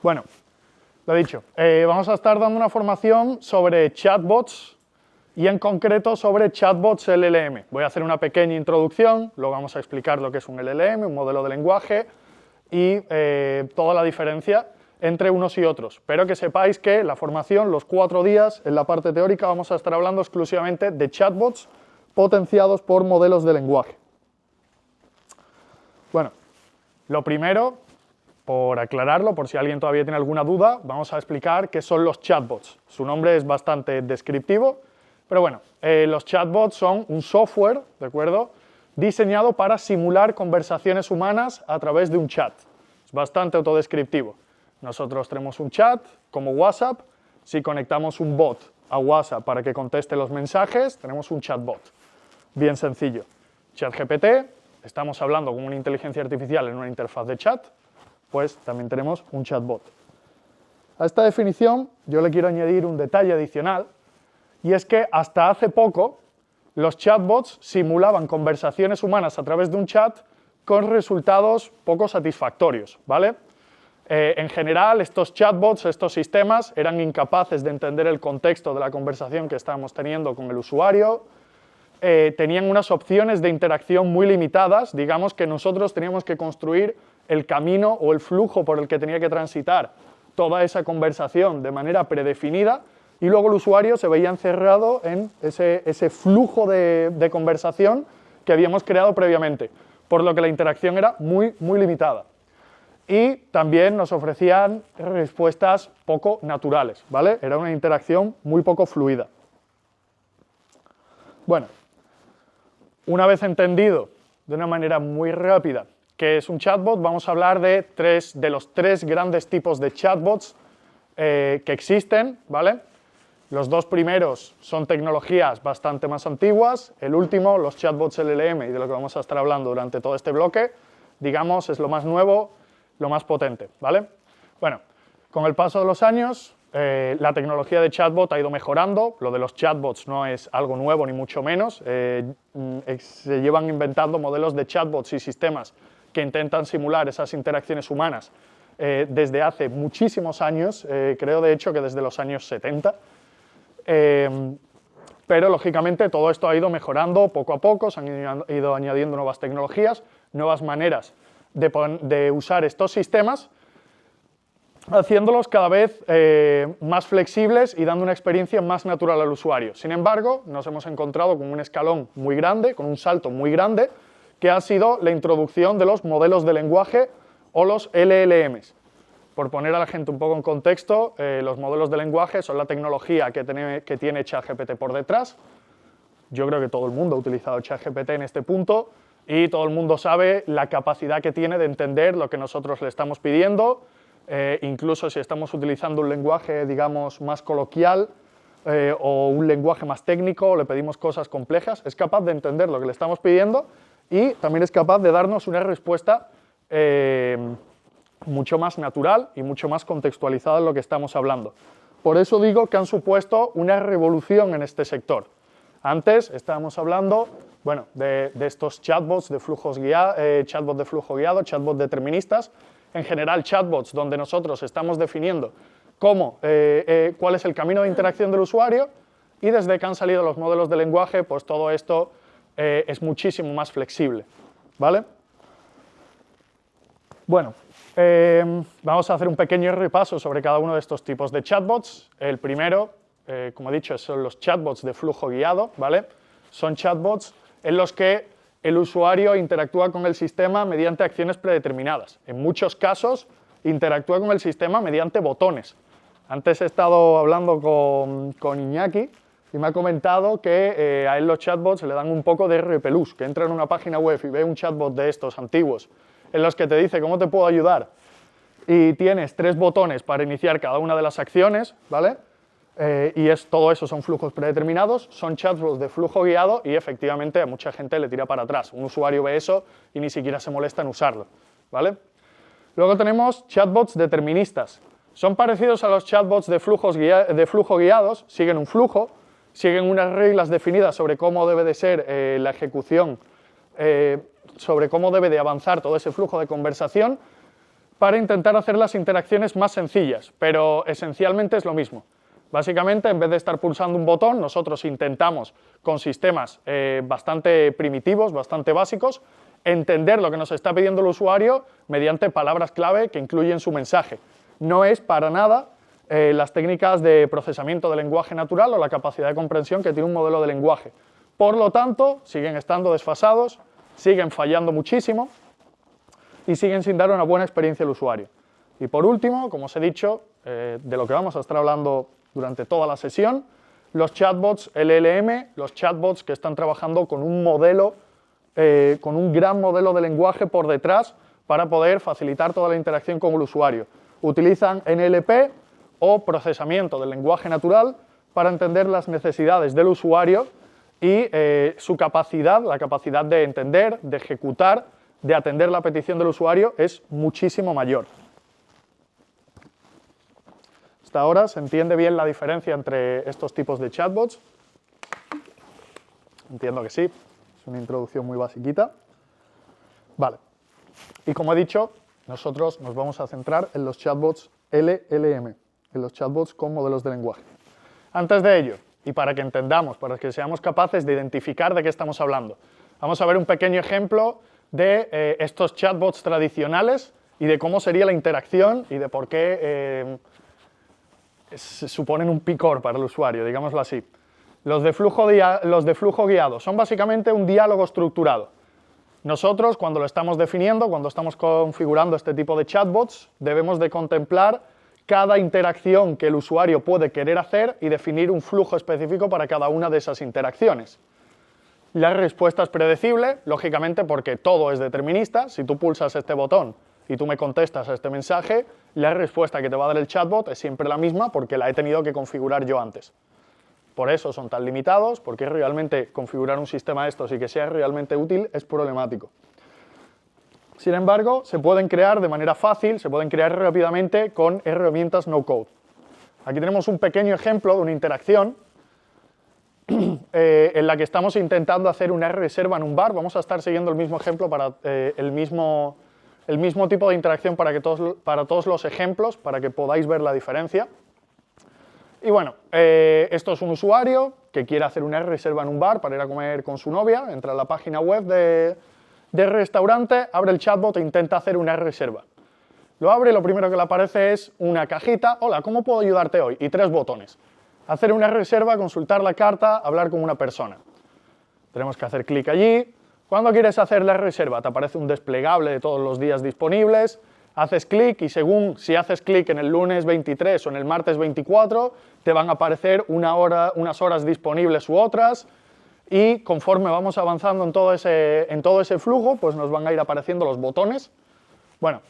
Bueno, lo dicho, vamos a estar dando una formación sobre chatbots y en concreto sobre chatbots LLM. Voy a hacer una pequeña introducción, luego vamos a explicar lo que es un LLM, un modelo de lenguaje y toda la diferencia entre unos y otros. Pero que sepáis que la formación, los 4 días, en la parte teórica vamos a estar hablando exclusivamente de chatbots potenciados por modelos de lenguaje. Bueno, lo primero, por aclararlo, por si alguien todavía tiene alguna duda, vamos a explicar qué son los chatbots. Su nombre es bastante descriptivo, pero bueno, los chatbots son un software, ¿de acuerdo?, diseñado para simular conversaciones humanas a través de un chat. Es bastante autodescriptivo. Nosotros tenemos un chat como WhatsApp. Si conectamos un bot a WhatsApp para que conteste los mensajes, tenemos un chatbot. Bien sencillo. ChatGPT, estamos hablando con una inteligencia artificial en una interfaz de chat, pues también tenemos un chatbot. A esta definición yo le quiero añadir un detalle adicional, y es que hasta hace poco los chatbots simulaban conversaciones humanas a través de un chat con resultados poco satisfactorios, ¿vale? En general, estos chatbots, estos sistemas, eran incapaces de entender el contexto de la conversación que estábamos teniendo con el usuario, tenían unas opciones de interacción muy limitadas, digamos que nosotros teníamos que construir el camino o el flujo por el que tenía que transitar toda esa conversación de manera predefinida, y luego el usuario se veía encerrado en ese flujo de conversación que habíamos creado previamente, por lo que la interacción era muy limitada. Y también nos ofrecían respuestas poco naturales, ¿vale? Era una interacción muy poco fluida. Bueno, una vez entendido de una manera muy rápida qué es un chatbot, vamos a hablar de los tres grandes tipos de chatbots que existen, ¿vale? Los dos primeros son tecnologías bastante más antiguas, el último, los chatbots LLM, y de lo que vamos a estar hablando durante todo este bloque, digamos, es lo más nuevo, lo más potente, ¿vale? Bueno, con el paso de los años, la tecnología de chatbot ha ido mejorando. Lo de los chatbots no es algo nuevo, ni mucho menos. Se llevan inventando modelos de chatbots y sistemas que intentan simular esas interacciones humanas desde hace muchísimos años, creo de hecho que desde los años 70. Pero lógicamente todo esto ha ido mejorando poco a poco, se han ido añadiendo nuevas tecnologías, nuevas maneras de usar estos sistemas, haciéndolos cada vez más flexibles y dando una experiencia más natural al usuario. Sin embargo, nos hemos encontrado con un escalón muy grande, con un salto muy grande, que ha sido la introducción de los modelos de lenguaje o los LLMs. Por poner a la gente un poco en contexto, los modelos de lenguaje son la tecnología que tiene ChatGPT por detrás. Yo creo que todo el mundo ha utilizado ChatGPT en este punto y todo el mundo sabe la capacidad que tiene de entender lo que nosotros le estamos pidiendo, incluso si estamos utilizando un lenguaje, digamos, más coloquial o un lenguaje más técnico, o le pedimos cosas complejas, es capaz de entender lo que le estamos pidiendo y también es capaz de darnos una respuesta mucho más natural y mucho más contextualizada en lo que estamos hablando. Por eso digo que han supuesto una revolución en este sector. Antes estábamos hablando, bueno, de estos chatbots de flujos chatbot de flujo guiado, chatbots deterministas, en general chatbots donde nosotros estamos definiendo cuál es el camino de interacción del usuario, y desde que han salido los modelos de lenguaje, pues todo esto es muchísimo más flexible, ¿vale? Bueno, vamos a hacer un pequeño repaso sobre cada uno de estos tipos de chatbots. El primero, como he dicho, son los chatbots de flujo guiado, ¿vale? Son chatbots en los que el usuario interactúa con el sistema mediante acciones predeterminadas. En muchos casos, interactúa con el sistema mediante botones. Antes he estado hablando con Iñaki y me ha comentado que a él los chatbots le dan un poco de repelús, que entra en una página web y ve un chatbot de estos antiguos en los que te dice cómo te puedo ayudar y tienes 3 botones para iniciar cada una de las acciones, ¿vale? Todo eso son flujos predeterminados, son chatbots de flujo guiado y efectivamente a mucha gente le tira para atrás. Un usuario ve eso y ni siquiera se molesta en usarlo, ¿vale? Luego tenemos chatbots deterministas. Son parecidos a los chatbots de flujo guiados, siguen un flujo, siguen unas reglas definidas sobre cómo debe de ser la ejecución, sobre cómo debe de avanzar todo ese flujo de conversación, para intentar hacer las interacciones más sencillas, pero esencialmente es lo mismo. Básicamente, en vez de estar pulsando un botón, nosotros intentamos, con sistemas bastante primitivos, bastante básicos, entender lo que nos está pidiendo el usuario mediante palabras clave que incluyen su mensaje. No es para nada las técnicas de procesamiento de lenguaje natural o la capacidad de comprensión que tiene un modelo de lenguaje. Por lo tanto, siguen estando desfasados, siguen fallando muchísimo y siguen sin dar una buena experiencia al usuario. Y por último, como os he dicho, de lo que vamos a estar hablando durante toda la sesión, los chatbots LLM, los chatbots que están trabajando con un modelo, con un gran modelo de lenguaje por detrás para poder facilitar toda la interacción con el usuario. Utilizan NLP o procesamiento del lenguaje natural para entender las necesidades del usuario y su capacidad, la capacidad de entender, de ejecutar, de atender la petición del usuario es muchísimo mayor. Hasta ahora se entiende bien la diferencia entre estos tipos de chatbots. Entiendo que sí, es una introducción muy basiquita. Vale, y como he dicho, nosotros nos vamos a centrar en los chatbots LLM, en los chatbots con modelos de lenguaje. Antes de ello, y para que entendamos, para que seamos capaces de identificar de qué estamos hablando, vamos a ver un pequeño ejemplo de estos chatbots tradicionales y de cómo sería la interacción y de por qué suponen un picor para el usuario, digámoslo así. Los de flujo guiado son básicamente un diálogo estructurado. Nosotros, cuando lo estamos definiendo, cuando estamos configurando este tipo de chatbots, debemos de contemplar cada interacción que el usuario puede querer hacer y definir un flujo específico para cada una de esas interacciones. La respuesta es predecible, lógicamente, porque todo es determinista. Si tú pulsas este botón y tú me contestas a este mensaje, la respuesta que te va a dar el chatbot es siempre la misma porque la he tenido que configurar yo antes. Por eso son tan limitados, porque realmente configurar un sistema de estos y que sea realmente útil es problemático. Sin embargo, se pueden crear de manera fácil, se pueden crear rápidamente con herramientas no-code. Aquí tenemos un pequeño ejemplo de una interacción en la que estamos intentando hacer una reserva en un bar. Vamos a estar siguiendo el mismo ejemplo para el mismo tipo de interacción para todos los ejemplos, para que podáis ver la diferencia. Y bueno, esto es un usuario que quiere hacer una reserva en un bar para ir a comer con su novia, entra a la página web del restaurante, abre el chatbot e intenta hacer una reserva. Lo abre y lo primero que le aparece es una cajita, hola, ¿cómo puedo ayudarte hoy? Y 3 botones. Hacer una reserva, consultar la carta, hablar con una persona. Tenemos que hacer clic allí. Cuando quieres hacer la reserva, te aparece un desplegable de todos los días disponibles, haces clic y según si haces clic en el lunes 23 o en el martes 24, te van a aparecer unas horas disponibles u otras, y conforme vamos avanzando en todo ese flujo, pues nos van a ir apareciendo los botones. Bueno,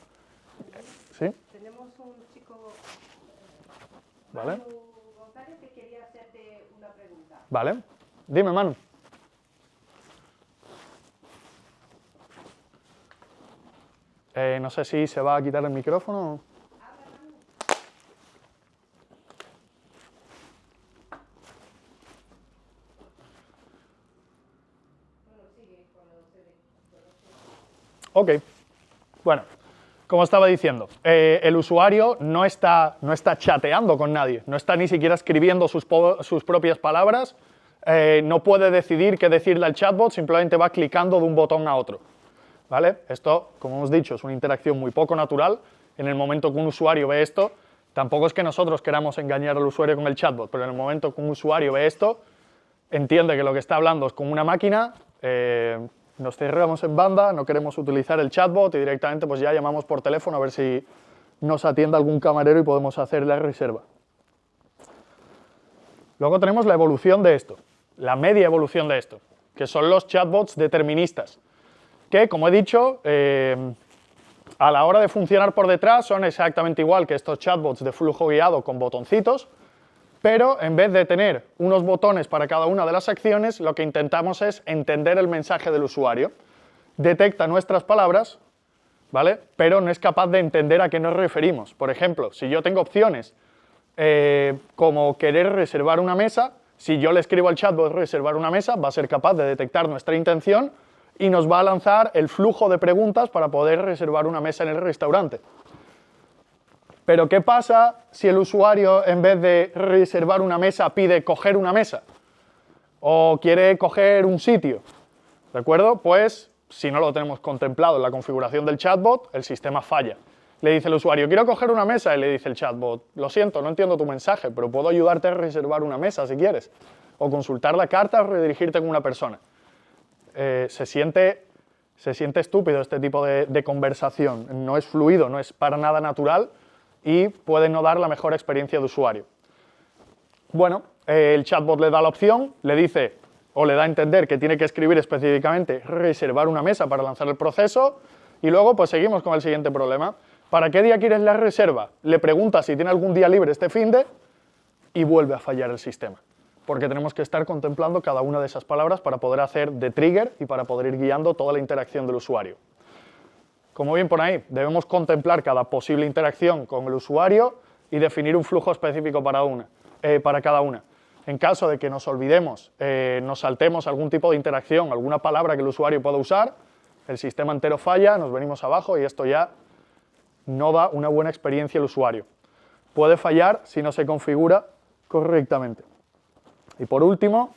¿sí? Tenemos un chico, ¿Vale? Manu González, que quería hacerte una pregunta. Vale, dime, Manu. No sé si se va a quitar el micrófono. Ok, bueno, como estaba diciendo, el usuario no está chateando con nadie, no está ni siquiera escribiendo sus propias palabras, no puede decidir qué decirle al chatbot, simplemente va clicando de un botón a otro. ¿Vale? Esto, como hemos dicho, es una interacción muy poco natural. En el momento que un usuario ve esto, tampoco es que nosotros queramos engañar al usuario con el chatbot, pero en el momento que un usuario ve esto, entiende que lo que está hablando es con una máquina, nos cerramos en banda, no queremos utilizar el chatbot y directamente pues ya llamamos por teléfono a ver si nos atiende algún camarero y podemos hacer la reserva. Luego tenemos la evolución de esto, la media evolución de esto, que son los chatbots deterministas, que, como he dicho, a la hora de funcionar por detrás son exactamente igual que estos chatbots de flujo guiado con botoncitos, pero en vez de tener unos botones para cada una de las acciones, lo que intentamos es entender el mensaje del usuario. Detecta nuestras palabras, ¿vale? Pero no es capaz de entender a qué nos referimos. Por ejemplo, si yo tengo opciones como querer reservar una mesa, si yo le escribo al chatbot reservar una mesa, va a ser capaz de detectar nuestra intención y nos va a lanzar el flujo de preguntas para poder reservar una mesa en el restaurante. Pero ¿qué pasa si el usuario, en vez de reservar una mesa, pide coger una mesa? O quiere coger un sitio, ¿de acuerdo? Pues, si no lo tenemos contemplado en la configuración del chatbot, el sistema falla. Le dice el usuario, quiero coger una mesa, y le dice el chatbot, lo siento, no entiendo tu mensaje, pero puedo ayudarte a reservar una mesa si quieres. O consultar la carta o redirigirte con una persona. Se siente estúpido este tipo de conversación. No es fluido, no es para nada natural y puede no dar la mejor experiencia de usuario. Bueno, el chatbot le da la opción, le dice o le da a entender que tiene que escribir específicamente reservar una mesa para lanzar el proceso y luego pues seguimos con el siguiente problema. ¿Para qué día quieres la reserva? Le pregunta si tiene algún día libre este finde y vuelve a fallar el sistema. Porque tenemos que estar contemplando cada una de esas palabras para poder hacer de trigger y para poder ir guiando toda la interacción del usuario. Como bien por ahí, debemos contemplar cada posible interacción con el usuario y definir un flujo específico para cada una. En caso de que nos olvidemos, nos saltemos algún tipo de interacción, alguna palabra que el usuario pueda usar, el sistema entero falla, nos venimos abajo y esto ya no da una buena experiencia al usuario. Puede fallar si no se configura correctamente. Y por último,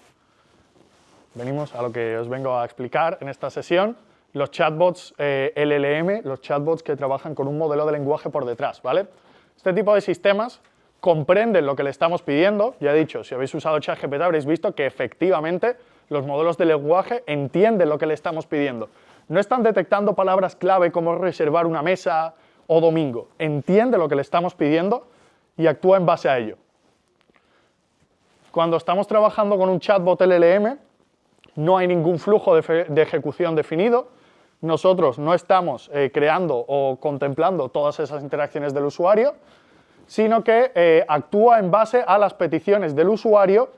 venimos a lo que os vengo a explicar en esta sesión, los chatbots LLM, los chatbots que trabajan con un modelo de lenguaje por detrás, ¿vale? Este tipo de sistemas comprenden lo que le estamos pidiendo. Ya he dicho, si habéis usado ChatGPT habréis visto que efectivamente los modelos de lenguaje entienden lo que le estamos pidiendo. No están detectando palabras clave como reservar una mesa o domingo. Entiende lo que le estamos pidiendo y actúa en base a ello. Cuando estamos trabajando con un chatbot LLM, no hay ningún flujo de ejecución definido. Nosotros no estamos creando o contemplando todas esas interacciones del usuario, sino que actúa en base a las peticiones del usuario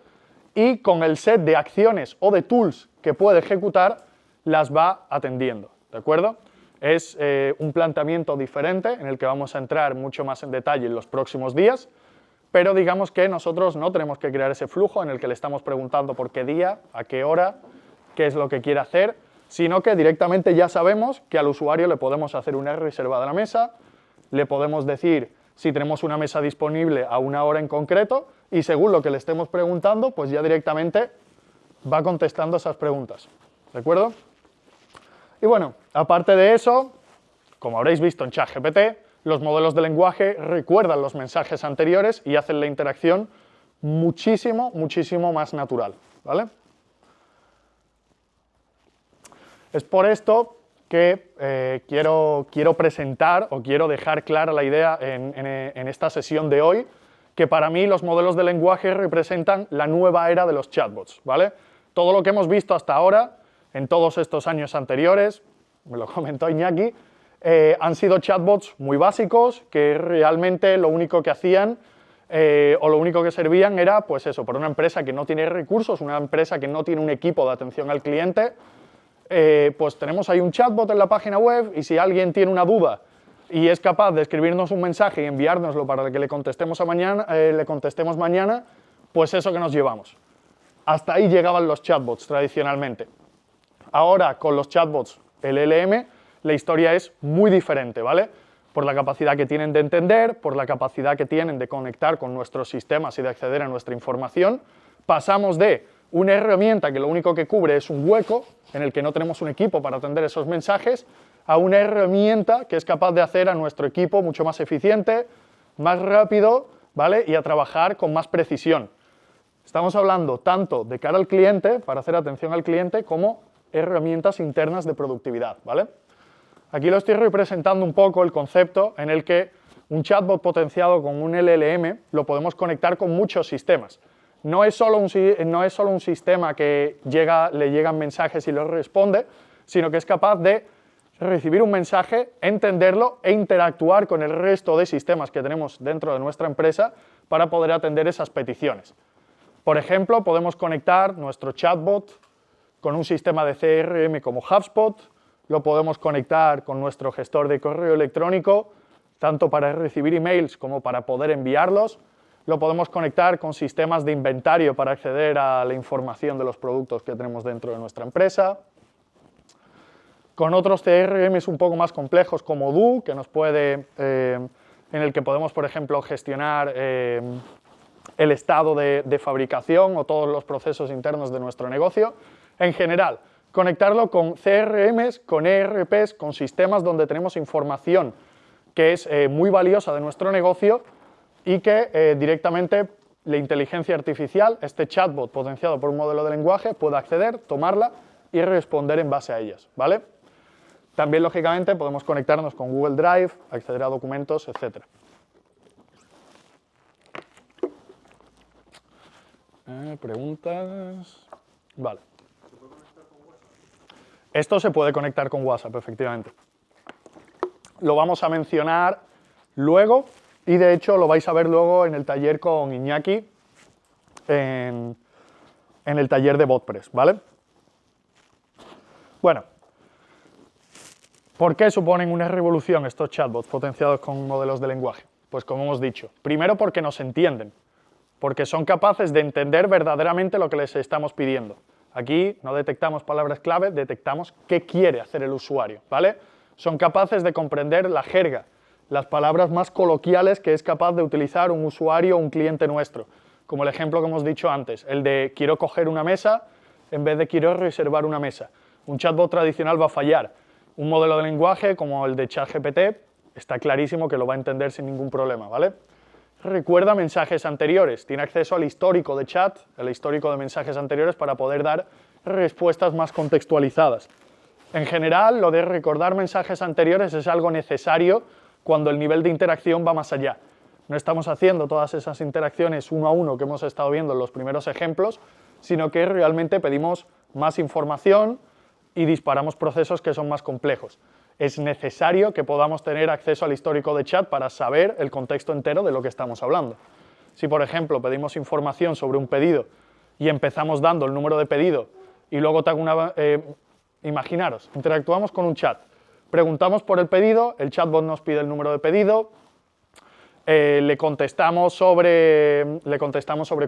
y con el set de acciones o de tools que puede ejecutar, las va atendiendo, ¿de acuerdo? Es un planteamiento diferente en el que vamos a entrar mucho más en detalle en los próximos días, pero digamos que nosotros no tenemos que crear ese flujo en el que le estamos preguntando por qué día, a qué hora, qué es lo que quiere hacer, sino que directamente ya sabemos que al usuario le podemos hacer una reserva de la mesa, le podemos decir si tenemos una mesa disponible a una hora en concreto y según lo que le estemos preguntando, pues ya directamente va contestando esas preguntas, ¿de acuerdo? Y bueno, aparte de eso, como habréis visto en ChatGPT, los modelos de lenguaje recuerdan los mensajes anteriores y hacen la interacción muchísimo más natural, ¿vale? Es por esto que quiero presentar o quiero dejar clara la idea en esta sesión de hoy, que para mí los modelos de lenguaje representan la nueva era de los chatbots, ¿vale? Todo lo que hemos visto hasta ahora, en todos estos años anteriores, me lo comentó Iñaki, han sido chatbots muy básicos que realmente lo único que hacían o lo único que servían era, pues eso, para una empresa que no tiene recursos, una empresa que no tiene un equipo de atención al cliente, pues tenemos ahí un chatbot en la página web y si alguien tiene una duda y es capaz de escribirnos un mensaje y enviárnoslo para que le contestemos mañana, pues eso que nos llevamos. Hasta ahí llegaban los chatbots tradicionalmente. Ahora, con los chatbots LLM, la historia es muy diferente, ¿vale? Por la capacidad que tienen de entender, por la capacidad que tienen de conectar con nuestros sistemas y de acceder a nuestra información, pasamos de una herramienta que lo único que cubre es un hueco, en el que no tenemos un equipo para atender esos mensajes, a una herramienta que es capaz de hacer a nuestro equipo mucho más eficiente, más rápido, ¿vale? Y a trabajar con más precisión. Estamos hablando tanto de cara al cliente, para hacer atención al cliente, como herramientas internas de productividad, ¿vale? Aquí lo estoy representando un poco el concepto en el que un chatbot potenciado con un LLM lo podemos conectar con muchos sistemas. No es solo un sistema que le llegan mensajes y los responde, sino que es capaz de recibir un mensaje, entenderlo e interactuar con el resto de sistemas que tenemos dentro de nuestra empresa para poder atender esas peticiones. Por ejemplo, podemos conectar nuestro chatbot con un sistema de CRM como HubSpot, lo podemos conectar con nuestro gestor de correo electrónico, tanto para recibir emails como para poder enviarlos. Lo podemos conectar con sistemas de inventario para acceder a la información de los productos que tenemos dentro de nuestra empresa. Con otros CRMs un poco más complejos como Do, que nos puede en el que podemos, por ejemplo, gestionar el estado de fabricación o todos los procesos internos de nuestro negocio. En general, conectarlo con CRMs, con ERPs, con sistemas donde tenemos información que es muy valiosa de nuestro negocio y que directamente la inteligencia artificial, este chatbot potenciado por un modelo de lenguaje, puede acceder, tomarla y responder en base a ellas, ¿vale? También, lógicamente, podemos conectarnos con Google Drive, acceder a documentos, etc. ¿Preguntas? Vale. Esto se puede conectar con WhatsApp, efectivamente. Lo vamos a mencionar luego y, de hecho, lo vais a ver luego en el taller con Iñaki, en el taller de BotPress, ¿vale? Bueno, ¿por qué suponen una revolución estos chatbots potenciados con modelos de lenguaje? Pues como hemos dicho, primero porque nos entienden, porque son capaces de entender verdaderamente lo que les estamos pidiendo. Aquí no detectamos palabras clave, detectamos qué quiere hacer el usuario, ¿vale? Son capaces de comprender la jerga, las palabras más coloquiales que es capaz de utilizar un usuario o un cliente nuestro, como el ejemplo que hemos dicho antes, el de quiero coger una mesa en vez de quiero reservar una mesa. Un chatbot tradicional va a fallar. Un modelo de lenguaje como el de ChatGPT está clarísimo que lo va a entender sin ningún problema, ¿vale? Recuerda mensajes anteriores, tiene acceso al histórico de chat, el histórico de mensajes anteriores para poder dar respuestas más contextualizadas. En general, lo de recordar mensajes anteriores es algo necesario cuando el nivel de interacción va más allá. No estamos haciendo todas esas interacciones uno a uno que hemos estado viendo en los primeros ejemplos, sino que realmente pedimos más información y disparamos procesos que son más complejos. Es necesario que podamos tener acceso al histórico de chat para saber el contexto entero de lo que estamos hablando. Si, por ejemplo, pedimos información sobre un pedido y empezamos dando el número de pedido y luego te hago una... imaginaros, interactuamos con un chat, preguntamos por el pedido, el chatbot nos pide el número de pedido, le contestamos sobre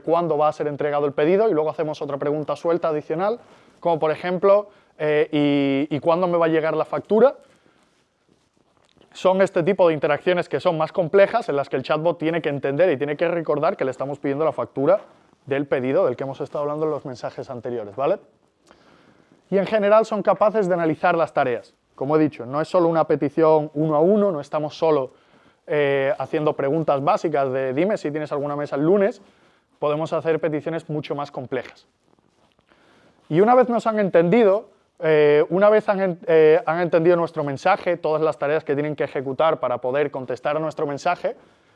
cuándo va a ser entregado el pedido y luego hacemos otra pregunta suelta adicional, como por ejemplo, ¿y cuándo me va a llegar la factura? Son este tipo de interacciones que son más complejas, en las que el chatbot tiene que entender y tiene que recordar que le estamos pidiendo la factura del pedido del que hemos estado hablando en los mensajes anteriores, ¿vale? Y en general son capaces de analizar las tareas. Como he dicho, no es solo una petición uno a uno, no estamos solo haciendo preguntas básicas de dime si tienes alguna mesa el lunes, podemos hacer peticiones mucho más complejas. Y una vez nos han entendido, una vez han entendido nuestro mensaje, todas las tareas que tienen que ejecutar para poder contestar a nuestro mensaje,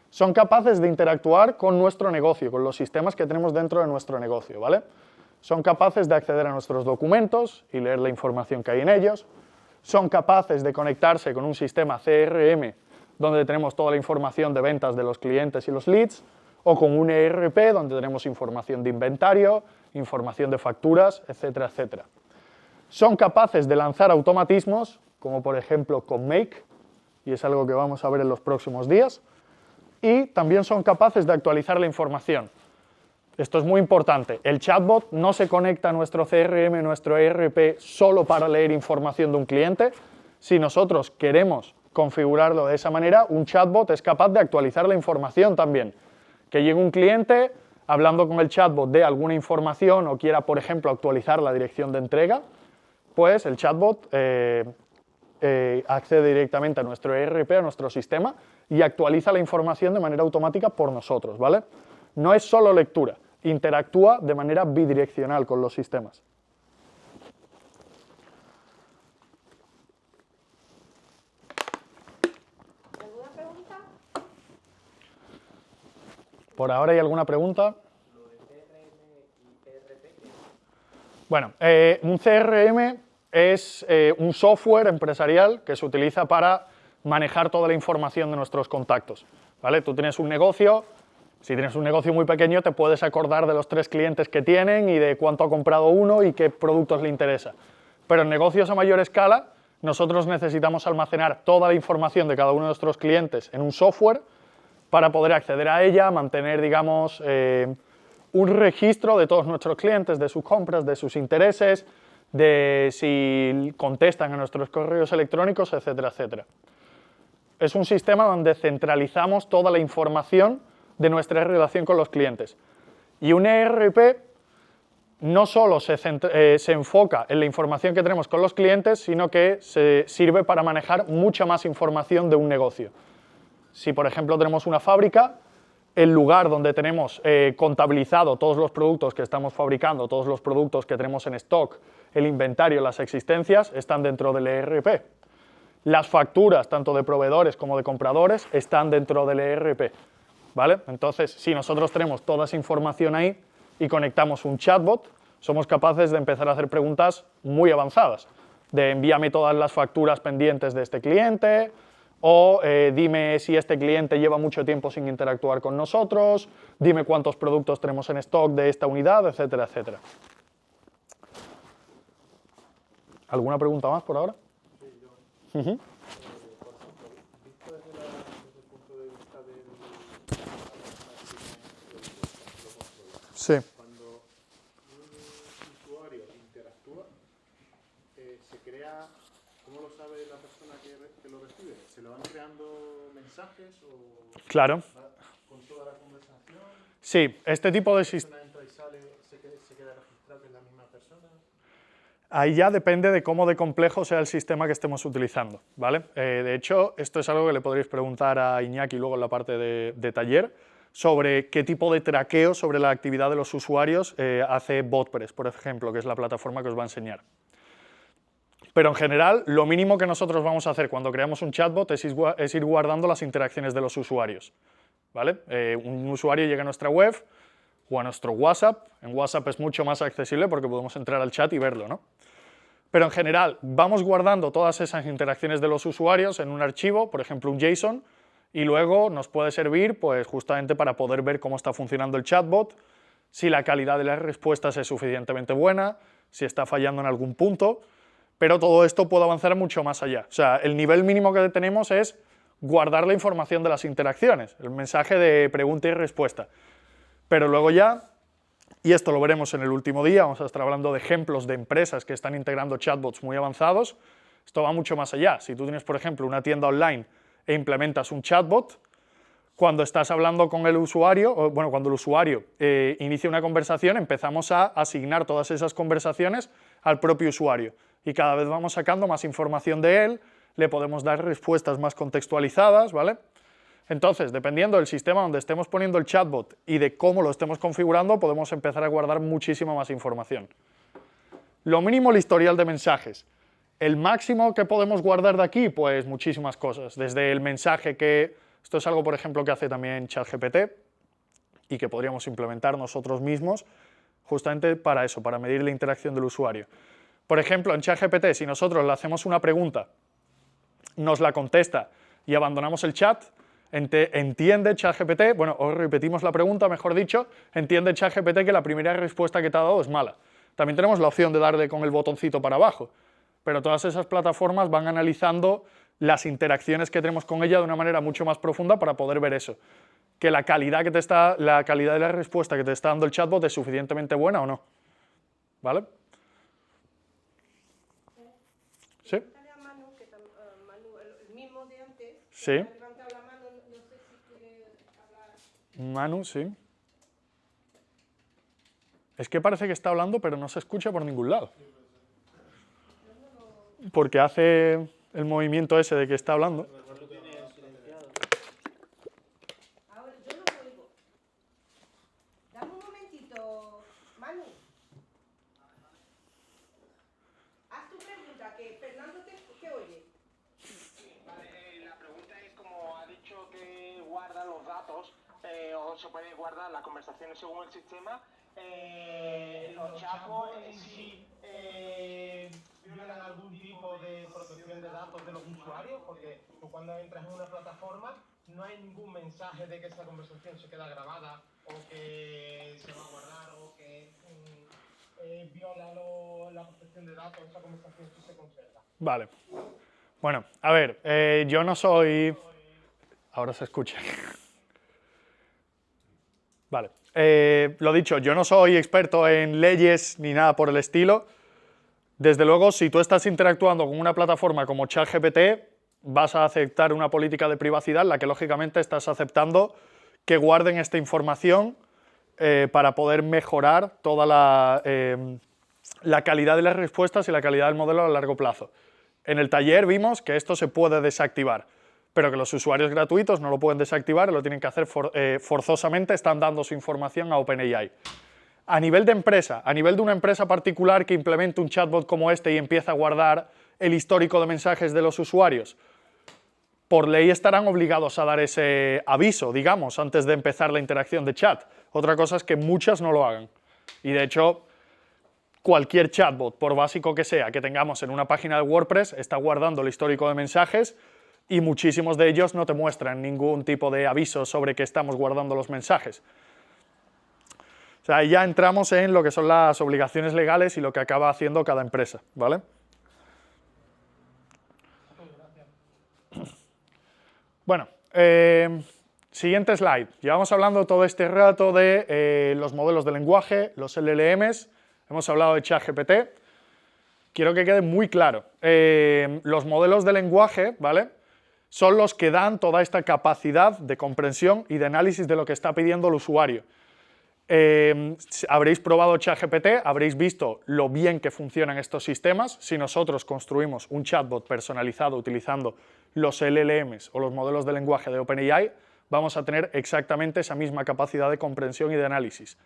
son capaces de interactuar con nuestro negocio, con los sistemas que tenemos dentro de nuestro negocio, ¿vale? Son capaces de acceder a nuestros documentos y leer la información que hay en ellos, son capaces de conectarse con un sistema CRM donde tenemos toda la información de ventas de los clientes y los leads, o con un ERP donde tenemos información de inventario, información de facturas, etcétera, etcétera. Son capaces de lanzar automatismos, como por ejemplo con Make, y es algo que vamos a ver en los próximos días, y también son capaces de actualizar la información. Esto es muy importante. El chatbot no se conecta a nuestro CRM, nuestro ERP, solo para leer información de un cliente. Si nosotros queremos configurarlo de esa manera, un chatbot es capaz de actualizar la información también. Que llegue un cliente hablando con el chatbot de alguna información o quiera, por ejemplo, actualizar la dirección de entrega, pues el chatbot accede directamente a nuestro ERP, a nuestro sistema, y actualiza la información de manera automática por nosotros, ¿vale? No es solo lectura, interactúa de manera bidireccional con los sistemas. ¿Alguna pregunta? ¿Por ahora hay alguna pregunta? Bueno, un CRM es un software empresarial que se utiliza para manejar toda la información de nuestros contactos, ¿vale? Tú tienes un negocio, si tienes un negocio muy pequeño te puedes acordar de los 3 clientes que tienen y de cuánto ha comprado uno y qué productos le interesa. Pero en negocios a mayor escala, nosotros necesitamos almacenar toda la información de cada uno de nuestros clientes en un software para poder acceder a ella, mantener, digamos, un registro de todos nuestros clientes, de sus compras, de sus intereses, de si contestan a nuestros correos electrónicos, etcétera, etcétera. es un sistema donde centralizamos toda la información de nuestra relación con los clientes. Y un ERP no solo se enfoca en la información que tenemos con los clientes, sino que se sirve para manejar mucha más información de un negocio. Si, por ejemplo, tenemos una fábrica, el lugar donde tenemos contabilizado todos los productos que estamos fabricando, todos los productos que tenemos en stock, el inventario, las existencias, están dentro del ERP. Las facturas, tanto de proveedores como de compradores, están dentro del ERP. ¿Vale? Entonces, si nosotros tenemos toda esa información ahí y conectamos un chatbot, somos capaces de empezar a hacer preguntas muy avanzadas. De envíame todas las facturas pendientes de este cliente, o dime si este cliente lleva mucho tiempo sin interactuar con nosotros, dime cuántos productos tenemos en stock de esta unidad, etcétera, etcétera. ¿Alguna pregunta más por ahora? Sí, yo. Uh-huh. Por ejemplo, visto desde el punto de vista de la persona Sí. cuando un usuario interactúa, se crea, ¿cómo lo sabe la persona que lo recibe? ¿Se le van creando mensajes o Claro. con toda la conversación? Sí, este tipo de sistema. La persona entra y sale, se queda registrado que es la misma persona. Ahí ya depende de cómo de complejo sea el sistema que estemos utilizando, ¿vale? De hecho, esto es algo que le podréis preguntar a Iñaki luego en la parte de taller, sobre qué tipo de traqueo sobre la actividad de los usuarios hace BotPress, por ejemplo, que es la plataforma que os va a enseñar. Pero en general, lo mínimo que nosotros vamos a hacer cuando creamos un chatbot es ir guardando las interacciones de los usuarios, ¿vale? Un usuario llega a nuestra web o a nuestro WhatsApp. En WhatsApp es mucho más accesible porque podemos entrar al chat y verlo, ¿no? Pero en general, vamos guardando todas esas interacciones de los usuarios en un archivo, por ejemplo un JSON, y luego nos puede servir pues, justamente para poder ver cómo está funcionando el chatbot, si la calidad de las respuestas es suficientemente buena, si está fallando en algún punto, pero todo esto puede avanzar mucho más allá. O sea, el nivel mínimo que tenemos es guardar la información de las interacciones, el mensaje de pregunta y respuesta. Pero luego ya, y esto lo veremos en el último día, vamos a estar hablando de ejemplos de empresas que están integrando chatbots muy avanzados, esto va mucho más allá. Si tú tienes, por ejemplo, una tienda online e implementas un chatbot, cuando estás hablando con el usuario, o, bueno, cuando el usuario inicia una conversación, empezamos a asignar todas esas conversaciones al propio usuario y cada vez vamos sacando más información de él, le podemos dar respuestas más contextualizadas, ¿vale? Entonces, dependiendo del sistema donde estemos poniendo el chatbot y de cómo lo estemos configurando, podemos empezar a guardar muchísima más información. Lo mínimo, el historial de mensajes. El máximo que podemos guardar de aquí, pues muchísimas cosas. Desde el mensaje que... Esto es algo, por ejemplo, que hace también ChatGPT y que podríamos implementar nosotros mismos justamente para eso, para medir la interacción del usuario. Por ejemplo, en ChatGPT, si nosotros le hacemos una pregunta, nos la contesta y abandonamos el chat, entiende ChatGPT, bueno, os repetimos la pregunta, mejor dicho, entiende ChatGPT que la primera respuesta que te ha dado es mala. También tenemos la opción de darle con el botoncito para abajo, pero todas esas plataformas van analizando las interacciones que tenemos con ella de una manera mucho más profunda para poder ver eso, que la calidad de la respuesta que te está dando el chatbot es suficientemente buena o no, ¿vale? ¿Sí? A Manu, Manu, el mismo de antes, Sí. ha levantado la mano, no sé si quiere hablar. Manu, sí. Es que parece que está hablando, pero no se escucha por ningún lado. Porque hace el movimiento ese de que está hablando. Ahora yo no lo oigo. Dame un momentito, Manu. Haz tu pregunta, que Fernando te oye. Vale, la pregunta es, como ha dicho que guarda los datos, o se puede guardar las conversaciones según el sistema, los chatbots sí violan algún tipo de protección de datos de los usuarios, porque tú cuando entras en una plataforma no hay ningún mensaje de que esa conversación se queda grabada o que se va a guardar o que viola la protección de datos, esa conversación sí se conserva. Vale. Bueno, a ver, yo no soy... Ahora se escucha. Vale. Lo dicho, yo no soy experto en leyes ni nada por el estilo. Desde luego, si tú estás interactuando con una plataforma como ChatGPT, vas a aceptar una política de privacidad en la que lógicamente estás aceptando que guarden esta información para poder mejorar toda la calidad de las respuestas y la calidad del modelo a largo plazo. En el taller vimos que esto se puede desactivar, pero que los usuarios gratuitos no lo pueden desactivar, lo tienen que hacer forzosamente, están dando su información a OpenAI. A nivel de empresa, a nivel de una empresa particular que implemente un chatbot como este y empieza a guardar el histórico de mensajes de los usuarios, por ley estarán obligados a dar ese aviso, digamos, antes de empezar la interacción de chat. Otra cosa es que muchas no lo hagan. Y de hecho, cualquier chatbot, por básico que sea, que tengamos en una página de WordPress, está guardando el histórico de mensajes y muchísimos de ellos no te muestran ningún tipo de aviso sobre que estamos guardando los mensajes. O sea, ya entramos en lo que son las obligaciones legales y lo que acaba haciendo cada empresa, ¿vale? Bueno, siguiente slide. Llevamos hablando todo este rato de los modelos de lenguaje, los LLMs, hemos hablado de ChatGPT. Quiero que quede muy claro, los modelos de lenguaje, ¿vale?, son los que dan toda esta capacidad de comprensión y de análisis de lo que está pidiendo el usuario. Habréis probado ChatGPT, habréis visto lo bien que funcionan estos sistemas. Si nosotros construimos un chatbot personalizado utilizando los LLMs o los modelos de lenguaje de OpenAI, vamos a tener exactamente esa misma capacidad de comprensión y de análisis.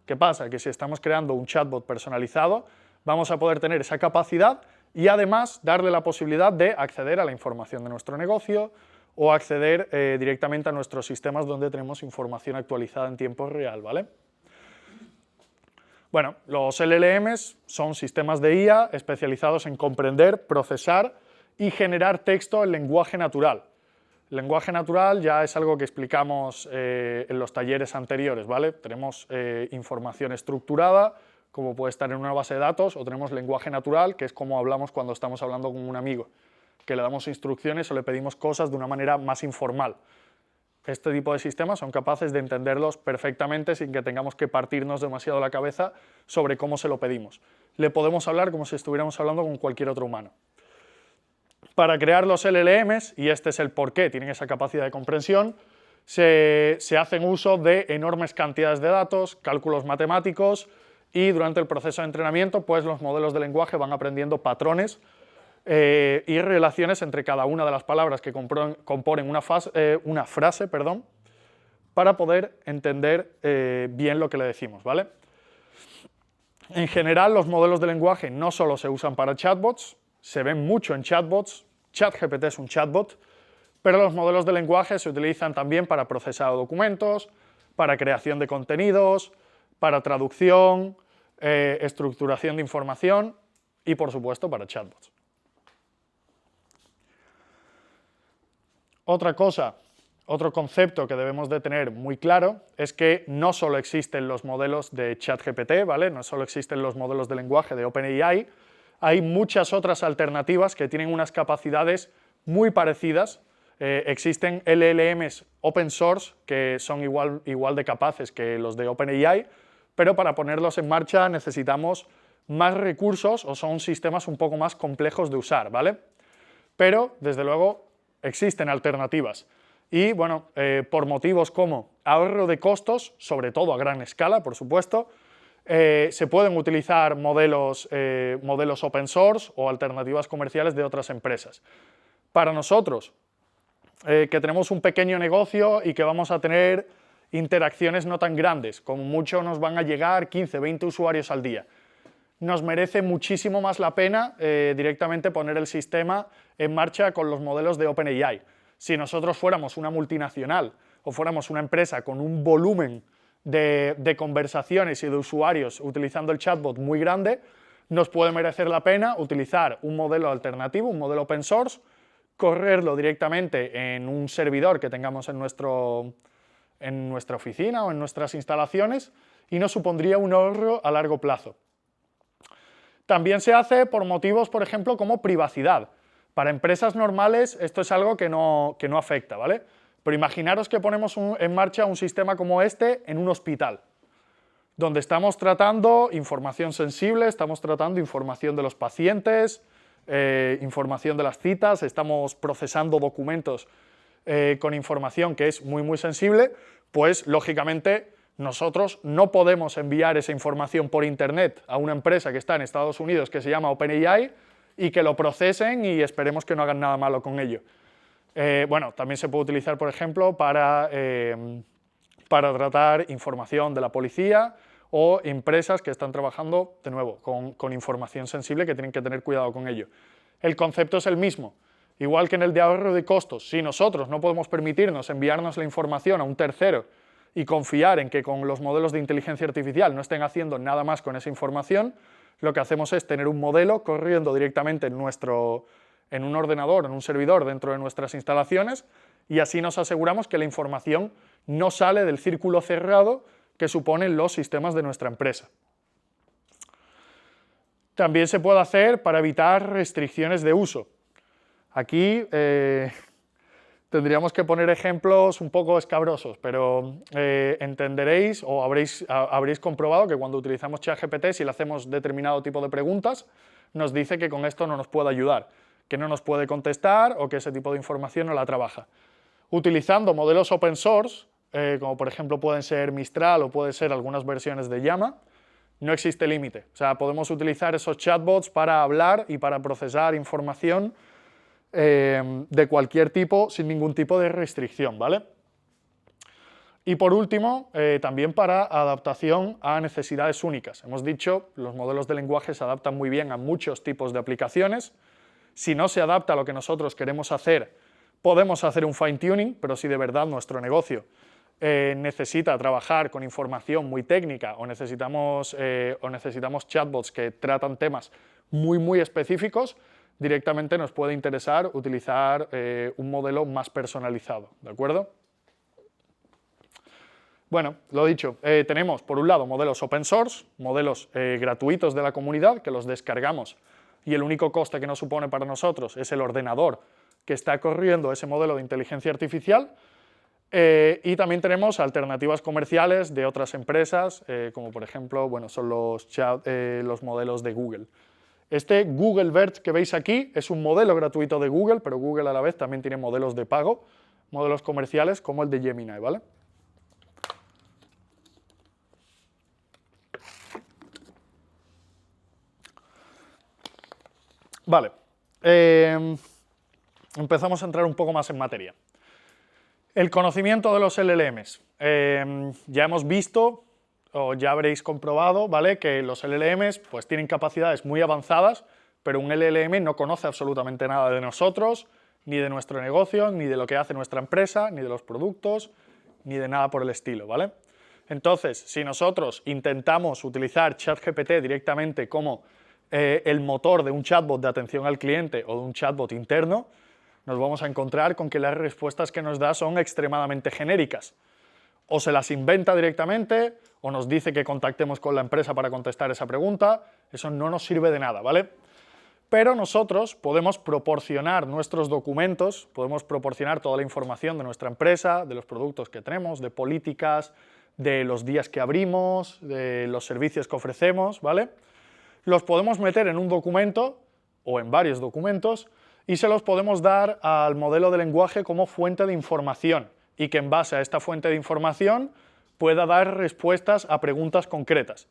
¿Qué pasa? Que si estamos creando un chatbot personalizado, vamos a poder tener esa capacidad y además darle la posibilidad de acceder a la información de nuestro negocio o acceder directamente a nuestros sistemas donde tenemos información actualizada en tiempo real, ¿vale? Bueno, los LLMs son sistemas de IA especializados en comprender, procesar y generar texto en lenguaje natural. El lenguaje natural ya es algo que explicamos en los talleres anteriores, ¿vale? Tenemos información estructurada, como puede estar en una base de datos, o tenemos lenguaje natural, que es como hablamos cuando estamos hablando con un amigo, que le damos instrucciones o le pedimos cosas de una manera más informal. Este tipo de sistemas son capaces de entenderlos perfectamente sin que tengamos que partirnos demasiado la cabeza sobre cómo se lo pedimos. Le podemos hablar como si estuviéramos hablando con cualquier otro humano. Para crear los LLMs, y este es el por qué tienen esa capacidad de comprensión, se hacen uso de enormes cantidades de datos, cálculos matemáticos, y durante el proceso de entrenamiento, pues los modelos de lenguaje van aprendiendo patrones y relaciones entre cada una de las palabras que componen una frase, para poder entender bien lo que le decimos, ¿vale? En general, los modelos de lenguaje no solo se usan para chatbots, se ven mucho en chatbots. ChatGPT es un chatbot, pero los modelos de lenguaje se utilizan también para procesado documentos, para creación de contenidos, para traducción, estructuración de información y, por supuesto, para chatbots. Otra cosa, otro concepto que debemos de tener muy claro es que no solo existen los modelos de ChatGPT, ¿vale? No solo existen los modelos de lenguaje de OpenAI, hay muchas otras alternativas que tienen unas capacidades muy parecidas. Existen LLMs open source que son igual de capaces que los de OpenAI, pero para ponerlos en marcha necesitamos más recursos o son sistemas un poco más complejos de usar, ¿vale? Pero, desde luego, existen alternativas. Y, bueno, por motivos como ahorro de costos, sobre todo a gran escala, por supuesto, se pueden utilizar modelos open source o alternativas comerciales de otras empresas. Para nosotros, que tenemos un pequeño negocio y que vamos a tener interacciones no tan grandes, como mucho nos van a llegar 15, 20 usuarios al día, nos merece muchísimo más la pena directamente poner el sistema en marcha con los modelos de OpenAI. Si nosotros fuéramos una multinacional o fuéramos una empresa con un volumen de conversaciones y de usuarios utilizando el chatbot muy grande, nos puede merecer la pena utilizar un modelo alternativo, un modelo open source, correrlo directamente en un servidor que tengamos en nuestra oficina o en nuestras instalaciones y nos supondría un ahorro a largo plazo. También se hace por motivos, por ejemplo, como privacidad. Para empresas normales esto es algo que no afecta, ¿vale? Pero imaginaros que ponemos en marcha un sistema como este en un hospital, donde estamos tratando información sensible, estamos tratando información de los pacientes, información de las citas, estamos procesando documentos con información que es muy, muy sensible, pues lógicamente nosotros no podemos enviar esa información por Internet a una empresa que está en Estados Unidos que se llama OpenAI y que lo procesen y esperemos que no hagan nada malo con ello. Bueno, también se puede utilizar, por ejemplo, para tratar información de la policía o empresas que están trabajando, de nuevo, con información sensible que tienen que tener cuidado con ello. El concepto es el mismo. Igual que en el de ahorro de costos, si nosotros no podemos permitirnos enviarnos la información a un tercero y confiar en que con los modelos de inteligencia artificial no estén haciendo nada más con esa información, lo que hacemos es tener un modelo corriendo directamente en un ordenador, en un servidor dentro de nuestras instalaciones, y así nos aseguramos que la información no sale del círculo cerrado que suponen los sistemas de nuestra empresa. También se puede hacer para evitar restricciones de uso. Aquí tendríamos que poner ejemplos un poco escabrosos, pero entenderéis o habréis comprobado que cuando utilizamos ChatGPT, si le hacemos determinado tipo de preguntas, nos dice que con esto no nos puede ayudar, que no nos puede contestar o que ese tipo de información no la trabaja. Utilizando modelos open source, como por ejemplo pueden ser Mistral o pueden ser algunas versiones de Llama, no existe límite. O sea, podemos utilizar esos chatbots para hablar y para procesar información de cualquier tipo, sin ningún tipo de restricción, ¿vale? Y por último, también para adaptación a necesidades únicas. Hemos dicho, los modelos de lenguaje se adaptan muy bien a muchos tipos de aplicaciones. Si no se adapta a lo que nosotros queremos hacer, podemos hacer un fine-tuning, pero si de verdad nuestro negocio necesita trabajar con información muy técnica o necesitamos chatbots que tratan temas muy, muy específicos, directamente nos puede interesar utilizar un modelo más personalizado, ¿de acuerdo? Bueno, lo dicho, tenemos por un lado modelos open source, modelos gratuitos de la comunidad que los descargamos y el único coste que nos supone para nosotros es el ordenador que está corriendo ese modelo de inteligencia artificial. Y también tenemos alternativas comerciales de otras empresas, como por ejemplo, bueno, son los modelos de Google. Este Google BERT que veis aquí es un modelo gratuito de Google, pero Google a la vez también tiene modelos de pago, modelos comerciales como el de Gemini, ¿vale? Vale, empezamos a entrar un poco más en materia. El conocimiento de los LLMs. Ya hemos visto, o ya habréis comprobado, ¿vale?, que los LLMs pues, tienen capacidades muy avanzadas, pero un LLM no conoce absolutamente nada de nosotros, ni de nuestro negocio, ni de lo que hace nuestra empresa, ni de los productos, ni de nada por el estilo, ¿vale? Entonces, si nosotros intentamos utilizar ChatGPT directamente como el motor de un chatbot de atención al cliente o de un chatbot interno, nos vamos a encontrar con que las respuestas que nos da son extremadamente genéricas. O se las inventa directamente, o nos dice que contactemos con la empresa para contestar esa pregunta. Eso no nos sirve de nada, ¿vale? Pero nosotros podemos proporcionar nuestros documentos, podemos proporcionar toda la información de nuestra empresa, de los productos que tenemos, de políticas, de los días que abrimos, de los servicios que ofrecemos, ¿vale? Los podemos meter en un documento o en varios documentos y se los podemos dar al modelo de lenguaje como fuente de información y que en base a esta fuente de información pueda dar respuestas a preguntas concretas.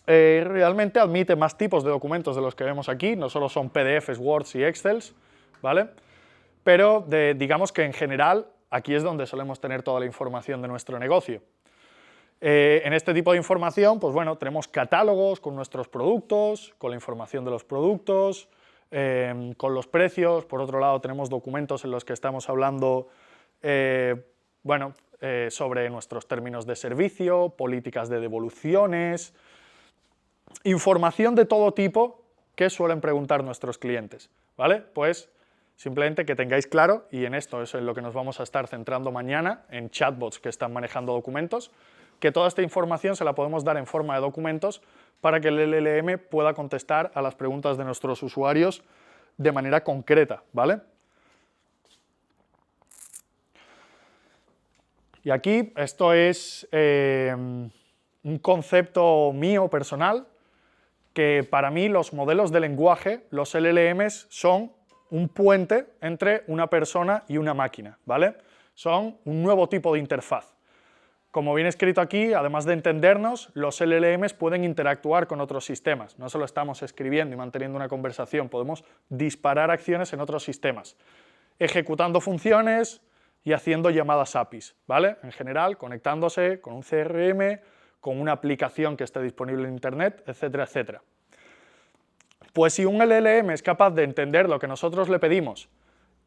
Realmente admite más tipos de documentos de los que vemos aquí, no solo son PDFs, Words y Excels, ¿vale? Pero digamos que en general aquí es donde solemos tener toda la información de nuestro negocio. En este tipo de información, pues bueno, tenemos catálogos con nuestros productos, con la información de los productos, con los precios. Por otro lado, tenemos documentos en los que estamos hablando sobre nuestros términos de servicio, políticas de devoluciones, información de todo tipo que suelen preguntar nuestros clientes, ¿vale? Pues simplemente que tengáis claro, y en esto es en lo que nos vamos a estar centrando mañana, en chatbots que están manejando documentos, que toda esta información se la podemos dar en forma de documentos para que el LLM pueda contestar a las preguntas de nuestros usuarios de manera concreta, ¿vale? Y aquí esto es un concepto mío personal que para mí los modelos de lenguaje, los LLMs, son un puente entre una persona y una máquina, ¿vale? Son un nuevo tipo de interfaz. Como viene escrito aquí, además de entendernos, los LLMs pueden interactuar con otros sistemas. No solo estamos escribiendo y manteniendo una conversación, podemos disparar acciones en otros sistemas, ejecutando funciones y haciendo llamadas APIs, ¿vale? En general, conectándose con un CRM, con una aplicación que esté disponible en Internet, etcétera, etcétera. Pues si un LLM es capaz de entender lo que nosotros le pedimos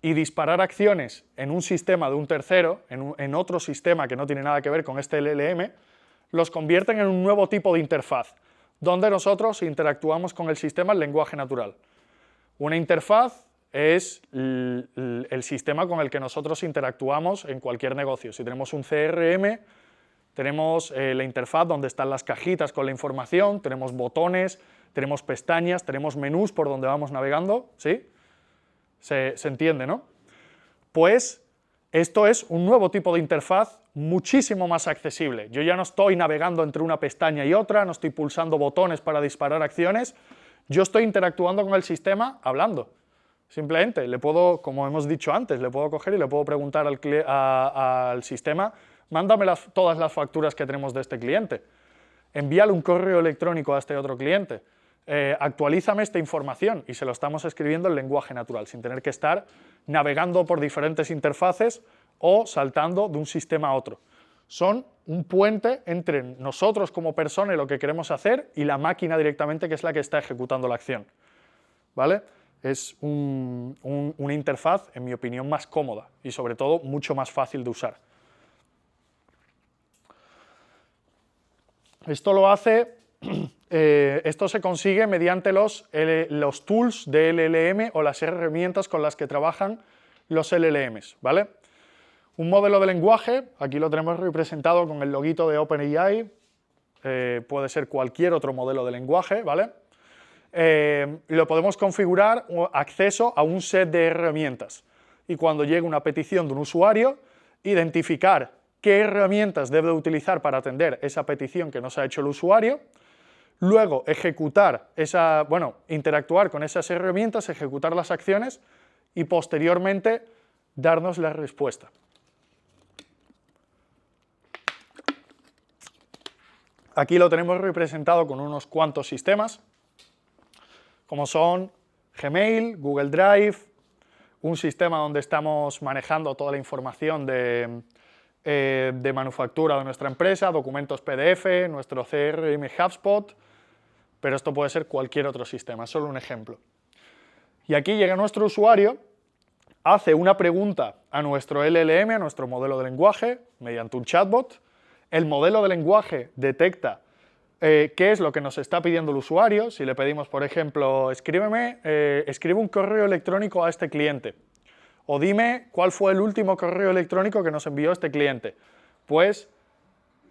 y disparar acciones en un sistema de un tercero, en otro sistema que no tiene nada que ver con este LLM, los convierten en un nuevo tipo de interfaz, donde nosotros interactuamos con el sistema en lenguaje natural. Una interfaz es el sistema con el que nosotros interactuamos en cualquier negocio. Si tenemos un CRM, tenemos la interfaz donde están las cajitas con la información, tenemos botones, tenemos pestañas, tenemos menús por donde vamos navegando, ¿sí? Se entiende, ¿no? Pues esto es un nuevo tipo de interfaz muchísimo más accesible. Yo ya no estoy navegando entre una pestaña y otra, no estoy pulsando botones para disparar acciones, yo estoy interactuando con el sistema hablando. Simplemente, le puedo, como hemos dicho antes, le puedo coger y le puedo preguntar al sistema, mándame todas las facturas que tenemos de este cliente, envíale un correo electrónico a este otro cliente, actualízame esta información, y se lo estamos escribiendo en lenguaje natural, sin tener que estar navegando por diferentes interfaces o saltando de un sistema a otro. Son un puente entre nosotros como persona y lo que queremos hacer y la máquina directamente, que es la que está ejecutando la acción, ¿vale? Es una interfaz, en mi opinión, más cómoda y sobre todo mucho más fácil de usar. Esto lo hace, esto se consigue mediante los tools de LLM o las herramientas con las que trabajan los LLMs, ¿vale? Un modelo de lenguaje, aquí lo tenemos representado con el loguito de OpenAI, puede ser cualquier otro modelo de lenguaje, ¿vale? Lo podemos configurar acceso a un set de herramientas y cuando llegue una petición de un usuario, identificar qué herramientas debe utilizar para atender esa petición que nos ha hecho el usuario, luego interactuar con esas herramientas, ejecutar las acciones y posteriormente darnos la respuesta. Aquí lo tenemos representado con unos cuantos sistemas, como son Gmail, Google Drive, un sistema donde estamos manejando toda la información de manufactura de nuestra empresa, documentos PDF, nuestro CRM HubSpot, pero esto puede ser cualquier otro sistema, es solo un ejemplo. Y aquí llega nuestro usuario, hace una pregunta a nuestro LLM, a nuestro modelo de lenguaje, mediante un chatbot. El modelo de lenguaje detecta qué es lo que nos está pidiendo el usuario. Si le pedimos, por ejemplo, escribe un correo electrónico a este cliente, o dime cuál fue el último correo electrónico que nos envió este cliente, pues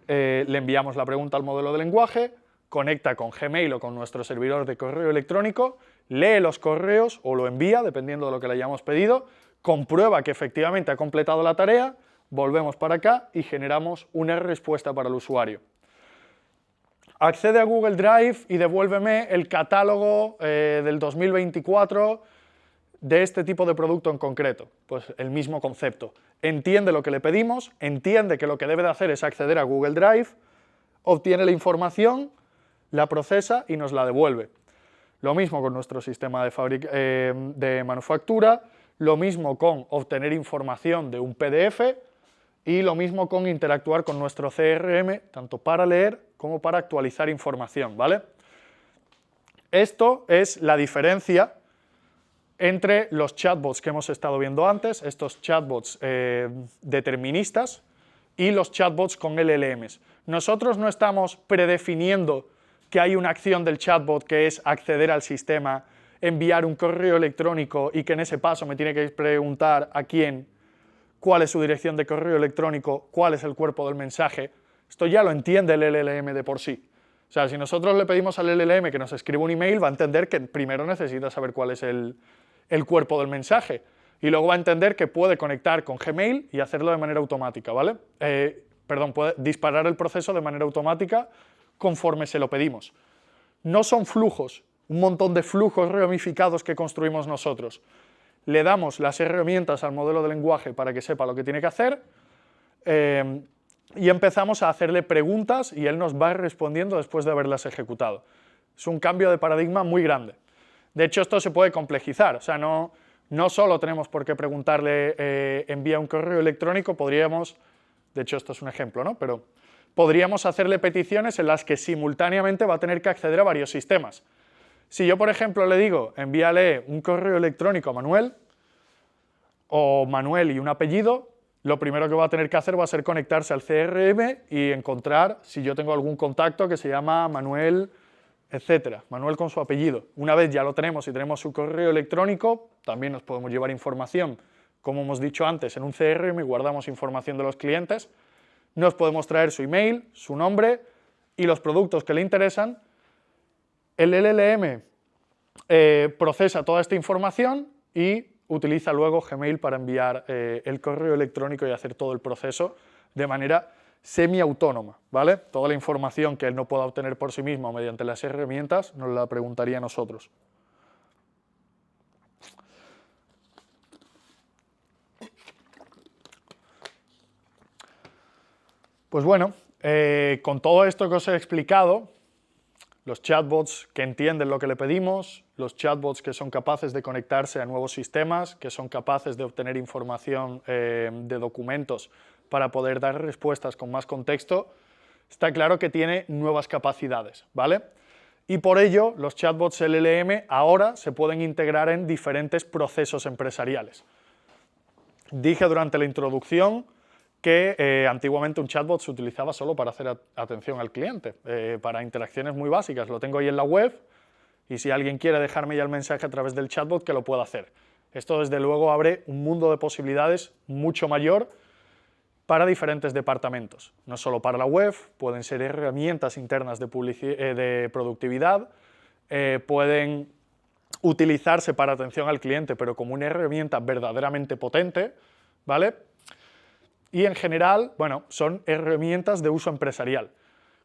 le enviamos la pregunta al modelo de lenguaje, conecta con Gmail o con nuestro servidor de correo electrónico, lee los correos o lo envía, dependiendo de lo que le hayamos pedido, comprueba que efectivamente ha completado la tarea, volvemos para acá y generamos una respuesta para el usuario. Accede a Google Drive y devuélveme el catálogo del 2024 de este tipo de producto en concreto. Pues el mismo concepto. Entiende lo que le pedimos, entiende que lo que debe de hacer es acceder a Google Drive, obtiene la información, la procesa y nos la devuelve. Lo mismo con nuestro sistema de manufactura, lo mismo con obtener información de un PDF y lo mismo con interactuar con nuestro CRM, tanto para leer como para actualizar información, ¿vale? Esto es la diferencia entre los chatbots que hemos estado viendo antes, estos chatbots deterministas, y los chatbots con LLMs. Nosotros no estamos predefiniendo que hay una acción del chatbot que es acceder al sistema, enviar un correo electrónico y que en ese paso me tiene que preguntar a quién, cuál es su dirección de correo electrónico, cuál es el cuerpo del mensaje. Esto ya lo entiende el LLM de por sí. O sea, si nosotros le pedimos al LLM que nos escriba un email, va a entender que primero necesita saber cuál es el cuerpo del mensaje y luego va a entender que puede conectar con Gmail y hacerlo de manera automática, ¿vale? Puede disparar el proceso de manera automática conforme se lo pedimos. no son flujos, un montón de flujos ramificados que construimos nosotros. Le damos las herramientas al modelo de lenguaje para que sepa lo que tiene que hacer y empezamos a hacerle preguntas y él nos va respondiendo después de haberlas ejecutado. Es un cambio de paradigma muy grande. De hecho, esto se puede complejizar, o sea, no solo tenemos por qué preguntarle envía un correo electrónico, podríamos, de hecho esto es un ejemplo, ¿no? Pero podríamos hacerle peticiones en las que simultáneamente va a tener que acceder a varios sistemas. Si yo, por ejemplo, le digo, envíale un correo electrónico a Manuel, o Manuel y un apellido, lo primero que va a tener que hacer va a ser conectarse al CRM y encontrar si yo tengo algún contacto que se llama Manuel, etcétera, Manuel con su apellido. Una vez ya lo tenemos y tenemos su correo electrónico, también nos podemos llevar información, como hemos dicho antes, en un CRM y guardamos información de los clientes, nos podemos traer su email, su nombre y los productos que le interesan. El LLM procesa toda esta información y utiliza luego Gmail para enviar el correo electrónico y hacer todo el proceso de manera semiautónoma, ¿vale? Toda la información que él no pueda obtener por sí mismo mediante las herramientas nos la preguntaría a nosotros. Pues bueno, con todo esto que os he explicado, los chatbots que entienden lo que le pedimos, los chatbots que son capaces de conectarse a nuevos sistemas, que son capaces de obtener información de documentos para poder dar respuestas con más contexto, está claro que tiene nuevas capacidades, ¿vale? Y por ello, los chatbots LLM ahora se pueden integrar en diferentes procesos empresariales. Dije durante la introducción que antiguamente un chatbot se utilizaba solo para hacer atención al cliente, para interacciones muy básicas. Lo tengo ahí en la web y si alguien quiere dejarme ya el mensaje a través del chatbot, que lo pueda hacer. Esto desde luego abre un mundo de posibilidades mucho mayor para diferentes departamentos. No solo para la web, pueden ser herramientas internas de productividad, pueden utilizarse para atención al cliente, pero como una herramienta verdaderamente potente, ¿vale? Y en general, bueno, son herramientas de uso empresarial.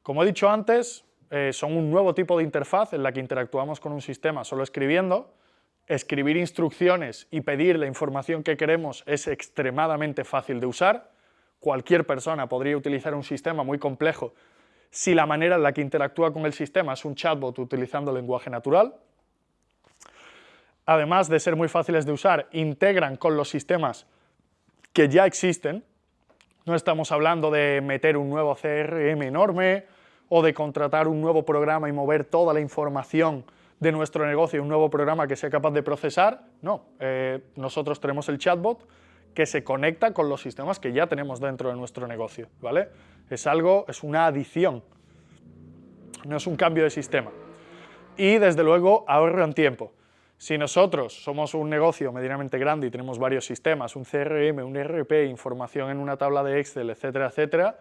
Como he dicho antes, son un nuevo tipo de interfaz en la que interactuamos con un sistema solo escribiendo. Escribir instrucciones y pedir la información que queremos es extremadamente fácil de usar. Cualquier persona podría utilizar un sistema muy complejo si la manera en la que interactúa con el sistema es un chatbot utilizando lenguaje natural. Además de ser muy fáciles de usar, integran con los sistemas que ya existen. No estamos hablando de meter un nuevo CRM enorme o de contratar un nuevo programa y mover toda la información de nuestro negocio en un nuevo programa que sea capaz de procesar. No, nosotros tenemos el chatbot que se conecta con los sistemas que ya tenemos dentro de nuestro negocio, ¿vale? Es una adición, no es un cambio de sistema. Y desde luego ahorro en tiempo. Si nosotros somos un negocio medianamente grande y tenemos varios sistemas, un CRM, un ERP, información en una tabla de Excel, etcétera, etcétera,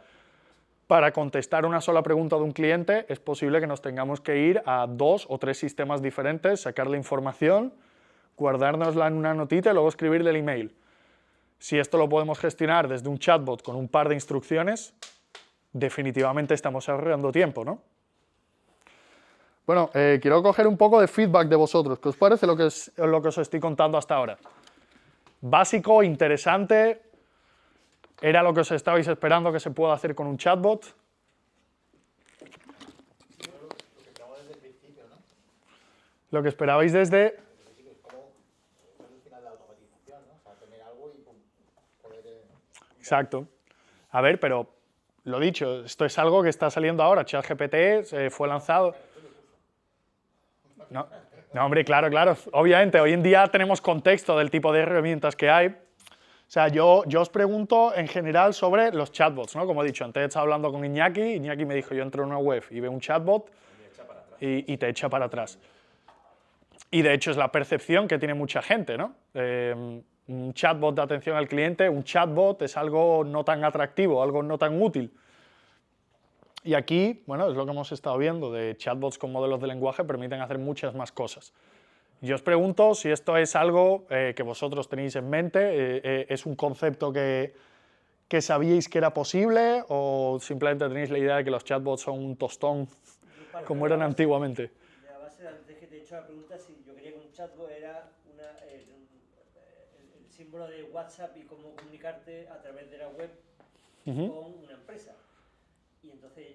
para contestar una sola pregunta de un cliente es posible que nos tengamos que ir a 2 o 3 sistemas diferentes, sacar la información, guardárnosla en una notita y luego escribirle el email. Si esto lo podemos gestionar desde un chatbot con un par de instrucciones, definitivamente estamos ahorrando tiempo, ¿no? Bueno, quiero coger un poco de feedback de vosotros. ¿Qué os parece lo que os estoy contando hasta ahora? Básico, interesante, ¿era lo que os estabais esperando que se pueda hacer con un chatbot? Lo que esperabais desde... Exacto. A ver, pero lo dicho, esto es algo que está saliendo ahora. ChatGPT fue lanzado... No, hombre, claro. Obviamente, hoy en día tenemos contexto del tipo de herramientas que hay. O sea, yo os pregunto en general sobre los chatbots, ¿no? Como he dicho, antes he estado hablando con Iñaki me dijo, yo entro en una web y veo un chatbot y te echa para atrás. Y de hecho es la percepción que tiene mucha gente, ¿no? Un chatbot de atención al cliente, un chatbot es algo no tan atractivo, algo no tan útil. Y aquí, bueno, es lo que hemos estado viendo, de chatbots con modelos de lenguaje permiten hacer muchas más cosas. Yo os pregunto si esto es algo que vosotros tenéis en mente, es un concepto que sabíais que era posible o simplemente tenéis la idea de que los chatbots son un tostón como eran antiguamente. preguntaste, antes que te he hecho la pregunta, si yo quería que un chatbot era el símbolo de WhatsApp y cómo comunicarte a través de la web con una empresa. Y entonces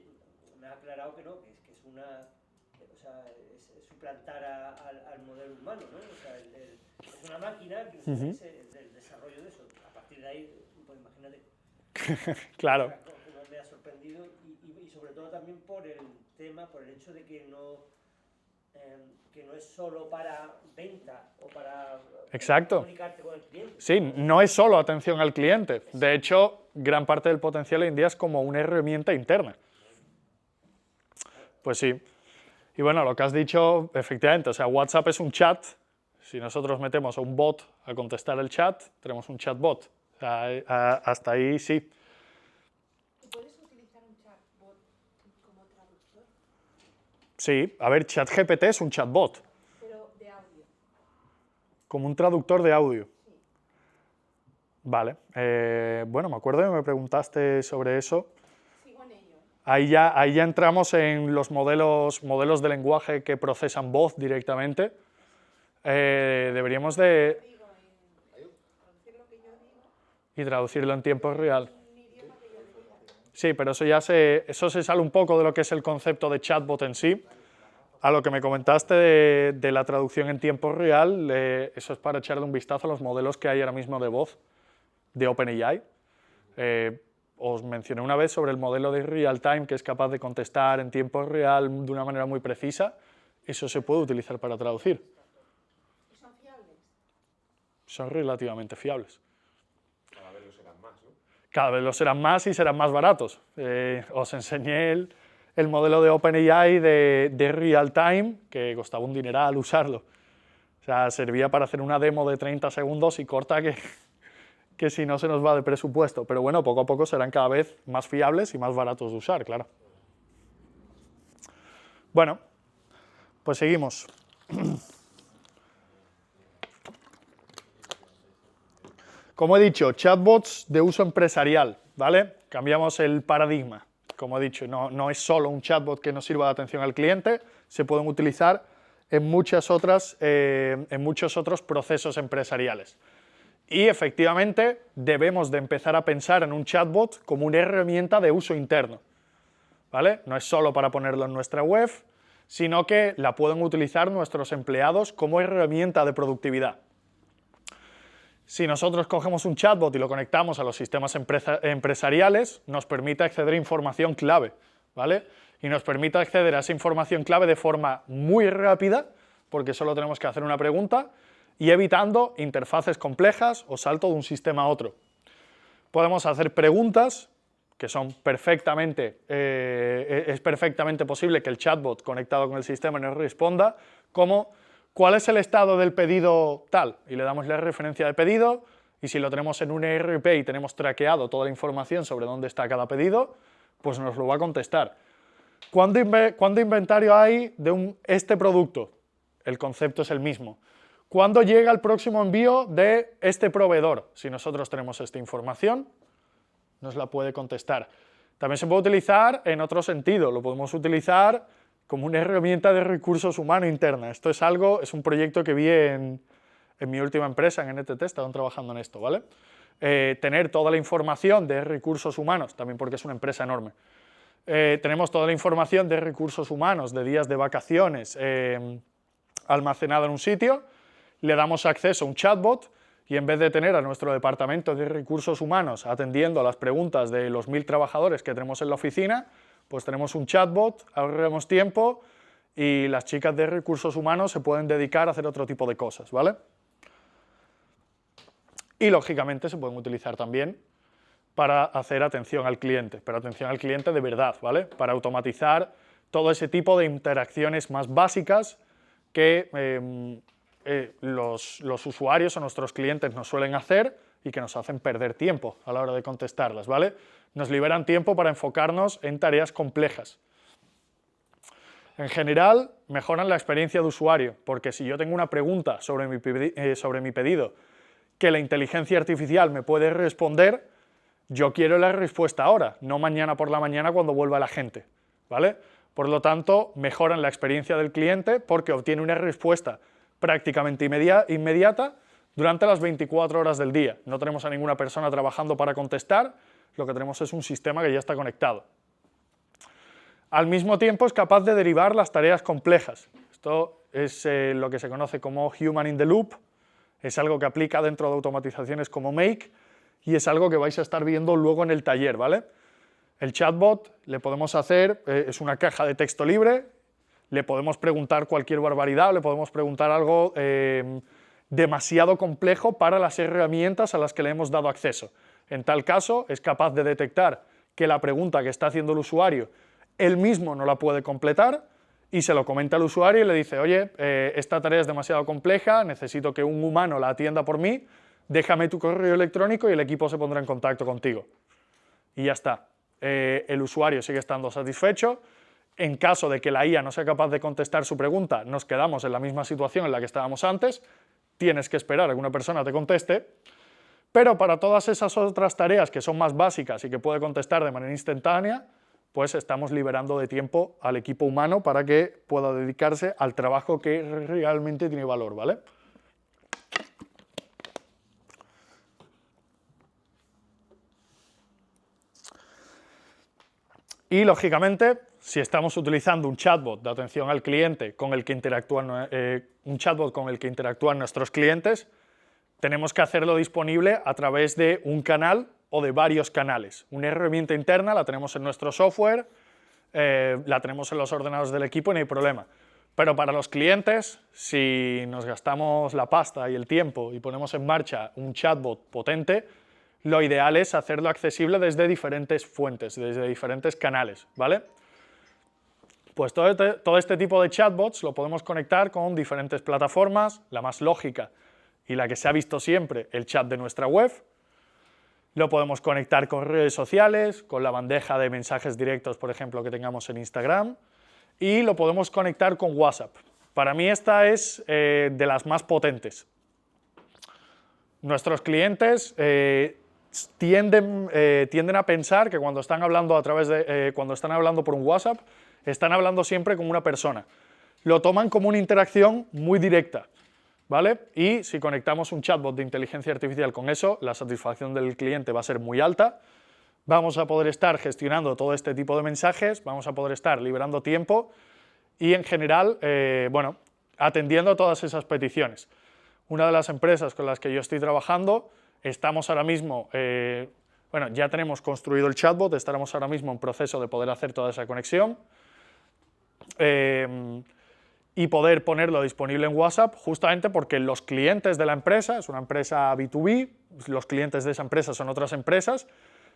me ha aclarado que no, que es una... O sea, es suplantar al modelo humano, ¿no? O sea, es una máquina que es el desarrollo de eso. A partir de ahí, pues imagínate. Claro. O sea, como me ha sorprendido y sobre todo también por el tema, por el hecho de que no es solo para venta o para Exacto. comunicarte con el cliente. Sí, no es solo atención al cliente. De hecho, gran parte del potencial hoy en día es como una herramienta interna. Pues sí. Y bueno, lo que has dicho, efectivamente, o sea, WhatsApp es un chat. Si nosotros metemos a un bot a contestar el chat, tenemos un chatbot. O sea, hasta ahí sí. ¿Puedes utilizar un chatbot como traductor? Sí, a ver, ChatGPT es un chatbot, Pero de audio. como un traductor de audio. Vale. Bueno, me acuerdo que me preguntaste sobre eso. Sigo en ello. Ahí ya entramos en los modelos de lenguaje que procesan voz directamente. Deberíamos de... Digo, traducir lo que yo digo y traducirlo en tiempo real. en un idioma que yo diga. Sí, pero eso se sale un poco de lo que es el concepto de chatbot en sí. A lo que me comentaste de la traducción en tiempo real, eso es para echarle un vistazo a los modelos que hay ahora mismo de voz de OpenAI. Os mencioné una vez sobre el modelo de real time que es capaz de contestar en tiempo real de una manera muy precisa. Eso se puede utilizar para traducir. ¿Y son fiables? Son relativamente fiables. Cada vez lo serán más, ¿no? Cada vez lo serán más y serán más baratos. Os enseñé el modelo de OpenAI de real time, que costaba un dineral usarlo. O sea, servía para hacer una demo de 30 segundos y corta que si no se nos va de presupuesto. Pero bueno, poco a poco serán cada vez más fiables y más baratos de usar, claro. Bueno, pues seguimos. Como he dicho, chatbots de uso empresarial, ¿vale? Cambiamos el paradigma. Como he dicho, no es solo un chatbot que nos sirva de atención al cliente, se pueden utilizar en muchos otros procesos empresariales. Y efectivamente debemos de empezar a pensar en un chatbot como una herramienta de uso interno, ¿vale? No es solo para ponerlo en nuestra web, sino que la pueden utilizar nuestros empleados como herramienta de productividad. Si nosotros cogemos un chatbot y lo conectamos a los sistemas empresariales, nos permite acceder a información clave, ¿vale? Y nos permite acceder a esa información clave de forma muy rápida, porque solo tenemos que hacer una pregunta, y evitando interfaces complejas o salto de un sistema a otro. Podemos hacer preguntas que son es perfectamente posible que el chatbot conectado con el sistema nos responda, como ¿cuál es el estado del pedido tal? Y le damos la referencia de pedido, y si lo tenemos en un ERP y tenemos traqueado toda la información sobre dónde está cada pedido, pues nos lo va a contestar. ¿Cuánto inventario hay de este producto? El concepto es el mismo. ¿Cuándo llega el próximo envío de este proveedor? Si nosotros tenemos esta información, nos la puede contestar. También se puede utilizar en otro sentido, lo podemos utilizar como una herramienta de recursos humanos interna. Esto es un proyecto que vi en mi última empresa, en NTT, estaban trabajando en esto, ¿vale? Tener toda la información de recursos humanos, también porque es una empresa enorme. Tenemos toda la información de recursos humanos, de días de vacaciones, almacenada en un sitio, le damos acceso a un chatbot y en vez de tener a nuestro departamento de recursos humanos atendiendo a las preguntas de los 1000 trabajadores que tenemos en la oficina, pues tenemos un chatbot, ahorramos tiempo y las chicas de recursos humanos se pueden dedicar a hacer otro tipo de cosas, ¿vale? Y lógicamente se pueden utilizar también para hacer atención al cliente, pero atención al cliente de verdad, ¿vale? Para automatizar todo ese tipo de interacciones más básicas que los usuarios o nuestros clientes nos suelen hacer y que nos hacen perder tiempo a la hora de contestarlas, ¿vale? Nos liberan tiempo para enfocarnos en tareas complejas. En general, mejoran la experiencia de usuario, porque si yo tengo una pregunta sobre mi pedido que la inteligencia artificial me puede responder, yo quiero la respuesta ahora, no mañana por la mañana cuando vuelva la gente, ¿vale? Por lo tanto, mejoran la experiencia del cliente porque obtiene una respuesta prácticamente inmediata durante las 24 horas del día. No tenemos a ninguna persona trabajando para contestar, lo que tenemos es un sistema que ya está conectado. Al mismo tiempo es capaz de derivar las tareas complejas. Esto es lo que se conoce como Human in the Loop, es algo que aplica dentro de automatizaciones como Make y es algo que vais a estar viendo luego en el taller, ¿vale? El chatbot le podemos hacer, es una caja de texto libre, le podemos preguntar cualquier barbaridad, le podemos preguntar algo demasiado complejo para las herramientas a las que le hemos dado acceso. En tal caso, es capaz de detectar que la pregunta que está haciendo el usuario, él mismo no la puede completar y se lo comenta al usuario y le dice, oye, esta tarea es demasiado compleja, necesito que un humano la atienda por mí, déjame tu correo electrónico y el equipo se pondrá en contacto contigo. Y ya está. El usuario sigue estando satisfecho. En caso de que la IA no sea capaz de contestar su pregunta, nos quedamos en la misma situación en la que estábamos antes, tienes que esperar a que una persona te conteste, pero para todas esas otras tareas que son más básicas y que puede contestar de manera instantánea, pues estamos liberando de tiempo al equipo humano para que pueda dedicarse al trabajo que realmente tiene valor, ¿vale? Y, lógicamente, si estamos utilizando un chatbot de atención al cliente con el que interactúan nuestros clientes, tenemos que hacerlo disponible a través de un canal o de varios canales. Una herramienta interna la tenemos en nuestro software, la tenemos en los ordenadores del equipo y no hay problema. Pero para los clientes, si nos gastamos la pasta y el tiempo y ponemos en marcha un chatbot potente, lo ideal es hacerlo accesible desde diferentes fuentes, desde diferentes canales, ¿vale? Pues todo este tipo de chatbots lo podemos conectar con diferentes plataformas, la más lógica y la que se ha visto siempre, el chat de nuestra web. Lo podemos conectar con redes sociales, con la bandeja de mensajes directos, por ejemplo, que tengamos en Instagram, y lo podemos conectar con WhatsApp. Para mí esta es de las más potentes. Nuestros clientes tienden a pensar que cuando están hablando cuando están hablando por un WhatsApp, están hablando siempre con una persona. Lo toman como una interacción muy directa, ¿vale? Y si conectamos un chatbot de inteligencia artificial con eso, la satisfacción del cliente va a ser muy alta. Vamos a poder estar gestionando todo este tipo de mensajes, vamos a poder estar liberando tiempo y, en general, atendiendo a todas esas peticiones. Una de las empresas con las que yo estoy trabajando, estamos ahora mismo, ya tenemos construido el chatbot, estaremos ahora mismo en proceso de poder hacer toda esa conexión y poder ponerlo disponible en WhatsApp, justamente porque los clientes de la empresa, es una empresa B2B, los clientes de esa empresa son otras empresas,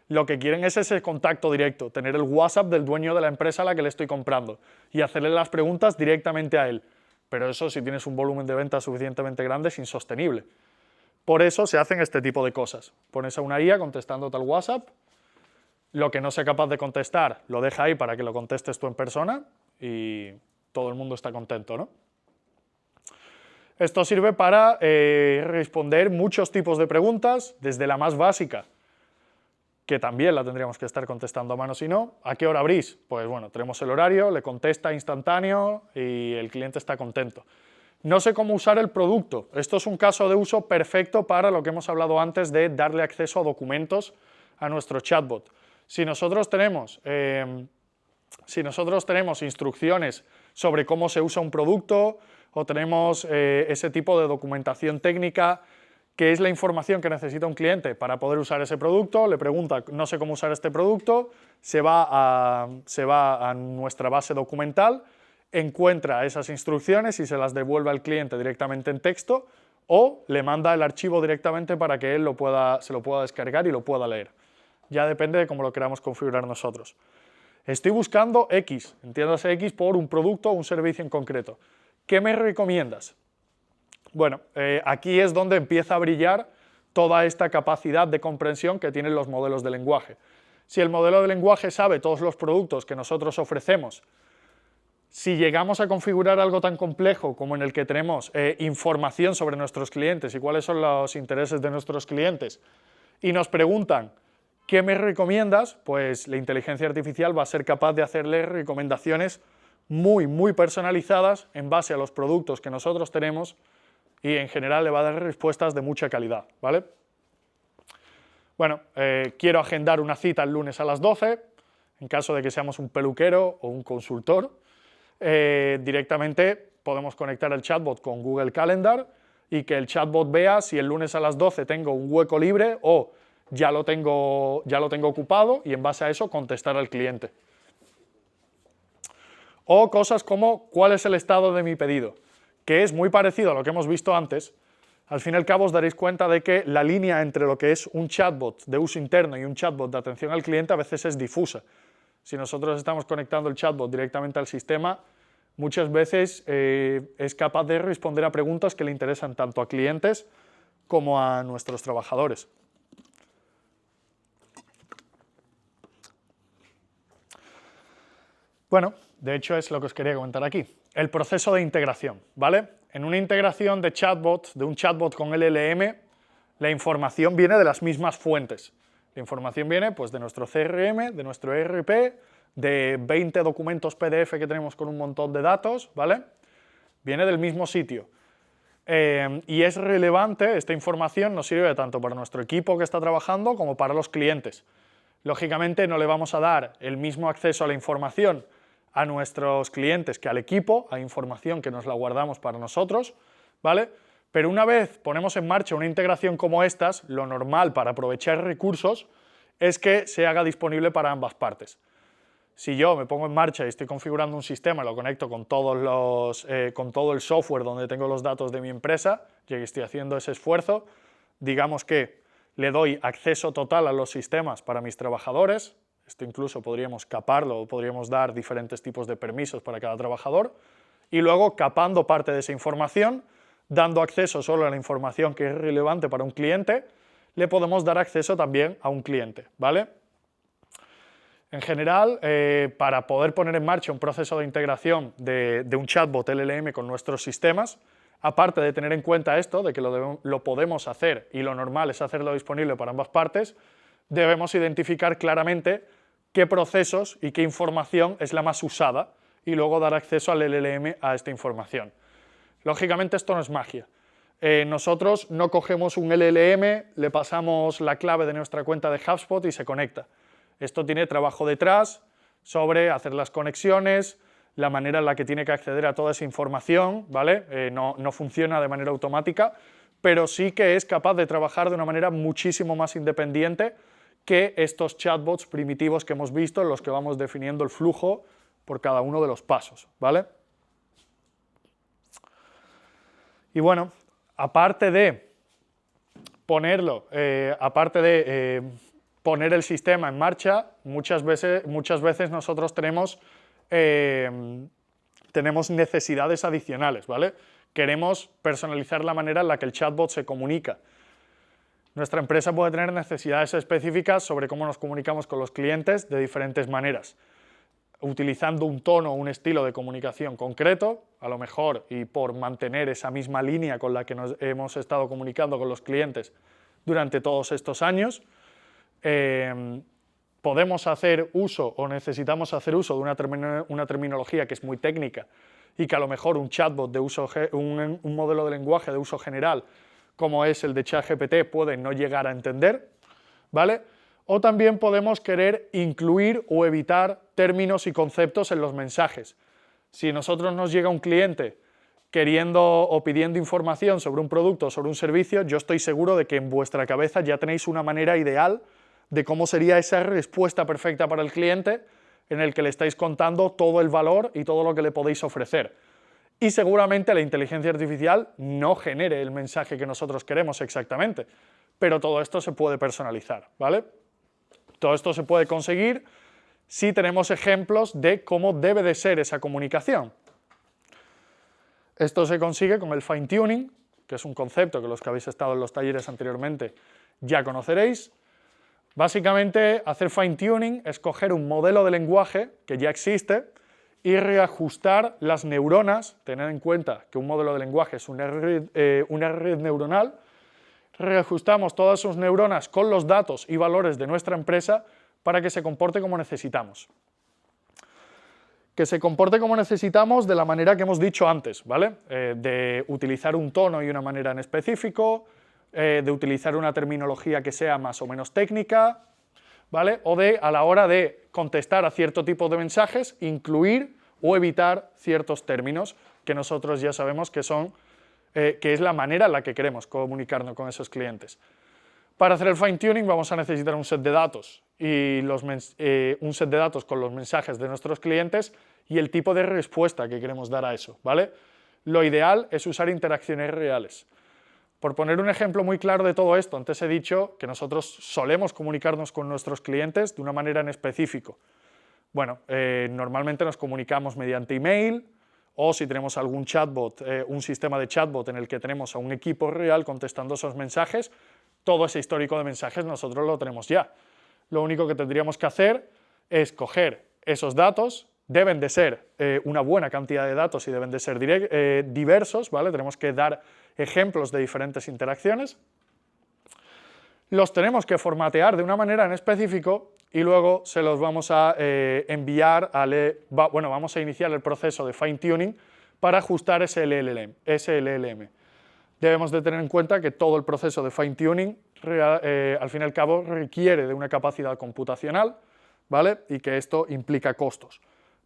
lo que quieren es ese contacto directo, tener el WhatsApp del dueño de la empresa a la que le estoy comprando y hacerle las preguntas directamente a él. Pero eso, si tienes un volumen de ventas suficientemente grande, es insostenible. Por eso se hacen este tipo de cosas. Pones a una IA contestándote al WhatsApp, lo que no sea capaz de contestar lo deja ahí para que lo contestes tú en persona y todo el mundo está contento, ¿no? Esto sirve para responder muchos tipos de preguntas, desde la más básica, que también la tendríamos que estar contestando a mano si no. ¿A qué hora abrís? Pues bueno, tenemos el horario, le contesta instantáneo y el cliente está contento. No sé cómo usar el producto. Esto es un caso de uso perfecto para lo que hemos hablado antes de darle acceso a documentos a nuestro chatbot. Si nosotros tenemos instrucciones sobre cómo se usa un producto o tenemos ese tipo de documentación técnica, que es la información que necesita un cliente para poder usar ese producto, le pregunta, no sé cómo usar este producto, se va a nuestra base documental, encuentra esas instrucciones y se las devuelve al cliente directamente en texto o le manda el archivo directamente para que él se lo pueda descargar y lo pueda leer. Ya depende de cómo lo queramos configurar nosotros. Estoy buscando X, entiéndase X por un producto o un servicio en concreto. ¿Qué me recomiendas? Bueno, aquí es donde empieza a brillar toda esta capacidad de comprensión que tienen los modelos de lenguaje. Si el modelo de lenguaje sabe todos los productos que nosotros ofrecemos, si llegamos a configurar algo tan complejo como en el que tenemos información sobre nuestros clientes y cuáles son los intereses de nuestros clientes, y nos preguntan ¿Qué me recomiendas? Pues la inteligencia artificial va a ser capaz de hacerle recomendaciones muy personalizadas en base a los productos que nosotros tenemos y en general le va a dar respuestas de mucha calidad, ¿vale? Bueno, quiero agendar una cita el lunes a las 12, en caso de que seamos un peluquero o un consultor, directamente podemos conectar el chatbot con Google Calendar y que el chatbot vea si el lunes a las 12 tengo un hueco libre o ya lo tengo ocupado y en base a eso contestar al cliente. O cosas como ¿cuál es el estado de mi pedido? Que es muy parecido a lo que hemos visto antes. Al fin y al cabo os daréis cuenta de que la línea entre lo que es un chatbot de uso interno y un chatbot de atención al cliente a veces es difusa. Si nosotros estamos conectando el chatbot directamente al sistema, muchas veces es capaz de responder a preguntas que le interesan tanto a clientes como a nuestros trabajadores. Bueno, de hecho es lo que os quería comentar aquí. El proceso de integración, ¿vale? En una integración de chatbot, de un chatbot con LLM, la información viene de las mismas fuentes. La información viene pues, de nuestro CRM, de nuestro ERP, de 20 documentos PDF que tenemos con un montón de datos, ¿vale? Viene del mismo sitio. Y es relevante, esta información nos sirve tanto para nuestro equipo que está trabajando como para los clientes. Lógicamente no le vamos a dar el mismo acceso a la información a nuestros clientes que al equipo, a información que nos la guardamos para nosotros, ¿vale? Pero una vez ponemos en marcha una integración como estas, lo normal para aprovechar recursos es que se haga disponible para ambas partes. Si yo me pongo en marcha y estoy configurando un sistema y lo conecto con todo el software donde tengo los datos de mi empresa, y estoy haciendo ese esfuerzo, digamos que le doy acceso total a los sistemas para mis trabajadores. Esto incluso podríamos caparlo, podríamos dar diferentes tipos de permisos para cada trabajador, y luego capando parte de esa información, dando acceso solo a la información que es relevante para un cliente, le podemos dar acceso también a un cliente, ¿vale? En general, para poder poner en marcha un proceso de integración de un chatbot LLM con nuestros sistemas, aparte de tener en cuenta esto, de que lo podemos hacer y lo normal es hacerlo disponible para ambas partes, debemos identificar claramente qué procesos y qué información es la más usada y luego dar acceso al LLM a esta información. Lógicamente esto no es magia. Nosotros no cogemos un LLM, le pasamos la clave de nuestra cuenta de HubSpot y se conecta. Esto tiene trabajo detrás sobre hacer las conexiones, la manera en la que tiene que acceder a toda esa información, ¿vale? No funciona de manera automática, pero sí que es capaz de trabajar de una manera muchísimo más independiente que estos chatbots primitivos que hemos visto, en los que vamos definiendo el flujo por cada uno de los pasos, ¿vale? Y bueno, aparte de ponerlo, poner el sistema en marcha, muchas veces nosotros tenemos necesidades adicionales, ¿vale? Queremos personalizar la manera en la que el chatbot se comunica. Nuestra empresa puede tener necesidades específicas sobre cómo nos comunicamos con los clientes de diferentes maneras, utilizando un tono o un estilo de comunicación concreto, a lo mejor, y por mantener esa misma línea con la que nos hemos estado comunicando con los clientes durante todos estos años. Podemos hacer uso o necesitamos hacer uso de una terminología que es muy técnica y que a lo mejor un chatbot de uso, un modelo de lenguaje de uso general como es el de ChatGPT puede no llegar a entender, ¿vale? O también podemos querer incluir o evitar términos y conceptos en los mensajes. Si a nosotros nos llega un cliente queriendo o pidiendo información sobre un producto o sobre un servicio, yo estoy seguro de que en vuestra cabeza ya tenéis una manera ideal de cómo sería esa respuesta perfecta para el cliente en el que le estáis contando todo el valor y todo lo que le podéis ofrecer. Y seguramente la inteligencia artificial no genere el mensaje que nosotros queremos exactamente, pero todo esto se puede personalizar, ¿vale? Todo esto se puede conseguir si tenemos ejemplos de cómo debe de ser esa comunicación. Esto se consigue con el fine tuning, que es un concepto que los que habéis estado en los talleres anteriormente ya conoceréis. Básicamente, hacer fine tuning es coger un modelo de lenguaje que ya existe y reajustar las neuronas, tener en cuenta que un modelo de lenguaje es una red neuronal, reajustamos todas sus neuronas con los datos y valores de nuestra empresa para que se comporte como necesitamos. Que se comporte como necesitamos de la manera que hemos dicho antes, ¿vale? De utilizar un tono y una manera en específico, de utilizar una terminología que sea más o menos técnica, ¿vale? O de, a la hora de contestar a cierto tipo de mensajes, incluir o evitar ciertos términos que nosotros ya sabemos que son, que es la manera en la que queremos comunicarnos con esos clientes. Para hacer el fine tuning vamos a necesitar un set de datos y un set de datos con los mensajes de nuestros clientes y el tipo de respuesta que queremos dar a eso, ¿vale? Lo ideal es usar interacciones reales. Por poner un ejemplo muy claro de todo esto, antes he dicho que nosotros solemos comunicarnos con nuestros clientes de una manera en específico. Bueno, normalmente nos comunicamos mediante email o si tenemos algún chatbot, un sistema de chatbot en el que tenemos a un equipo real contestando esos mensajes, todo ese histórico de mensajes nosotros lo tenemos ya. Lo único que tendríamos que hacer es coger esos datos, deben de ser una buena cantidad de datos y deben de ser diversos, ¿vale? Tenemos que dar ejemplos de diferentes interacciones, los tenemos que formatear de una manera en específico y luego se los vamos a enviar vamos a iniciar el proceso de fine tuning para ajustar ese LLM. Debemos de tener en cuenta que todo el proceso de fine tuning al fin y al cabo requiere de una capacidad computacional, ¿vale? Y que esto implica costos.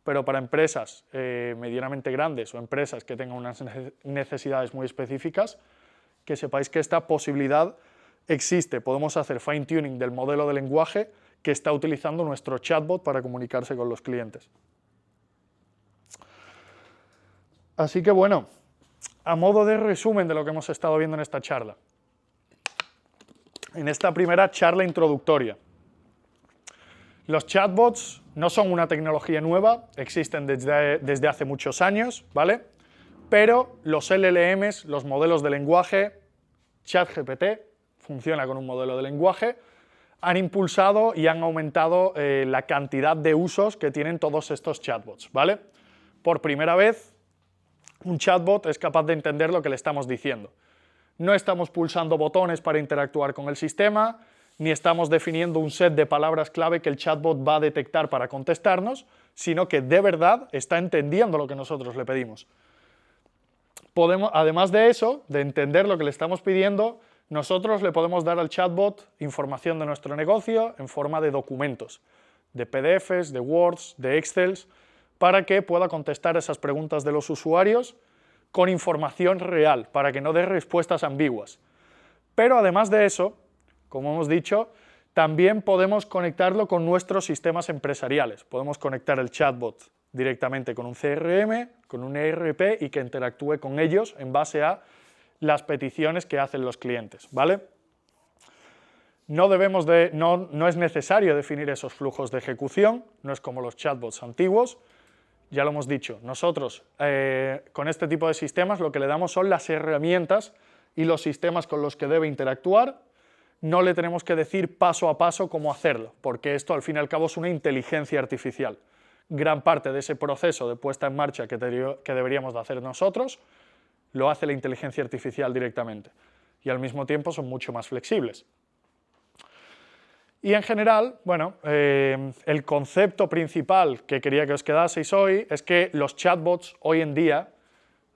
Pero para empresas medianamente grandes o empresas que tengan unas necesidades muy específicas, que sepáis que esta posibilidad existe. Podemos hacer fine tuning del modelo de lenguaje que está utilizando nuestro chatbot para comunicarse con los clientes. Así que bueno, a modo de resumen de lo que hemos estado viendo en esta charla. En esta primera charla introductoria. Los chatbots no son una tecnología nueva, existen desde hace muchos años, ¿vale? Pero los LLMs, los modelos de lenguaje, ChatGPT, funciona con un modelo de lenguaje, han impulsado y han aumentado la cantidad de usos que tienen todos estos chatbots, ¿vale? Por primera vez, un chatbot es capaz de entender lo que le estamos diciendo. No estamos pulsando botones para interactuar con el sistema, ni estamos definiendo un set de palabras clave que el chatbot va a detectar para contestarnos, sino que de verdad está entendiendo lo que nosotros le pedimos. Además de eso, de entender lo que le estamos pidiendo, nosotros le podemos dar al chatbot información de nuestro negocio en forma de documentos, de PDFs, de Words, de Excels, para que pueda contestar esas preguntas de los usuarios con información real, para que no dé respuestas ambiguas. Pero además de eso, como hemos dicho, también podemos conectarlo con nuestros sistemas empresariales. Podemos conectar el chatbot directamente con un CRM, con un ERP y que interactúe con ellos en base a las peticiones que hacen los clientes, ¿vale? No es necesario definir esos flujos de ejecución, no es como los chatbots antiguos. Ya lo hemos dicho, nosotros con este tipo de sistemas lo que le damos son las herramientas y los sistemas con los que debe interactuar. No le tenemos que decir paso a paso cómo hacerlo, porque esto al fin y al cabo es una inteligencia artificial. Gran parte de ese proceso de puesta en marcha que deberíamos de hacer nosotros, lo hace la inteligencia artificial directamente. Y al mismo tiempo son mucho más flexibles. Y en general, bueno, el concepto principal que quería que os quedaseis hoy es que los chatbots hoy en día,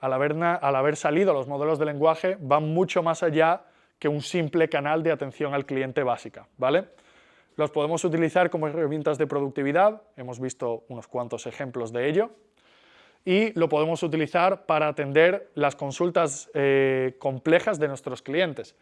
al haber salido los modelos de lenguaje, van mucho más allá que un simple canal de atención al cliente básica, ¿vale? Los podemos utilizar como herramientas de productividad, hemos visto unos cuantos ejemplos de ello, y lo podemos utilizar para atender las consultas complejas de nuestros clientes.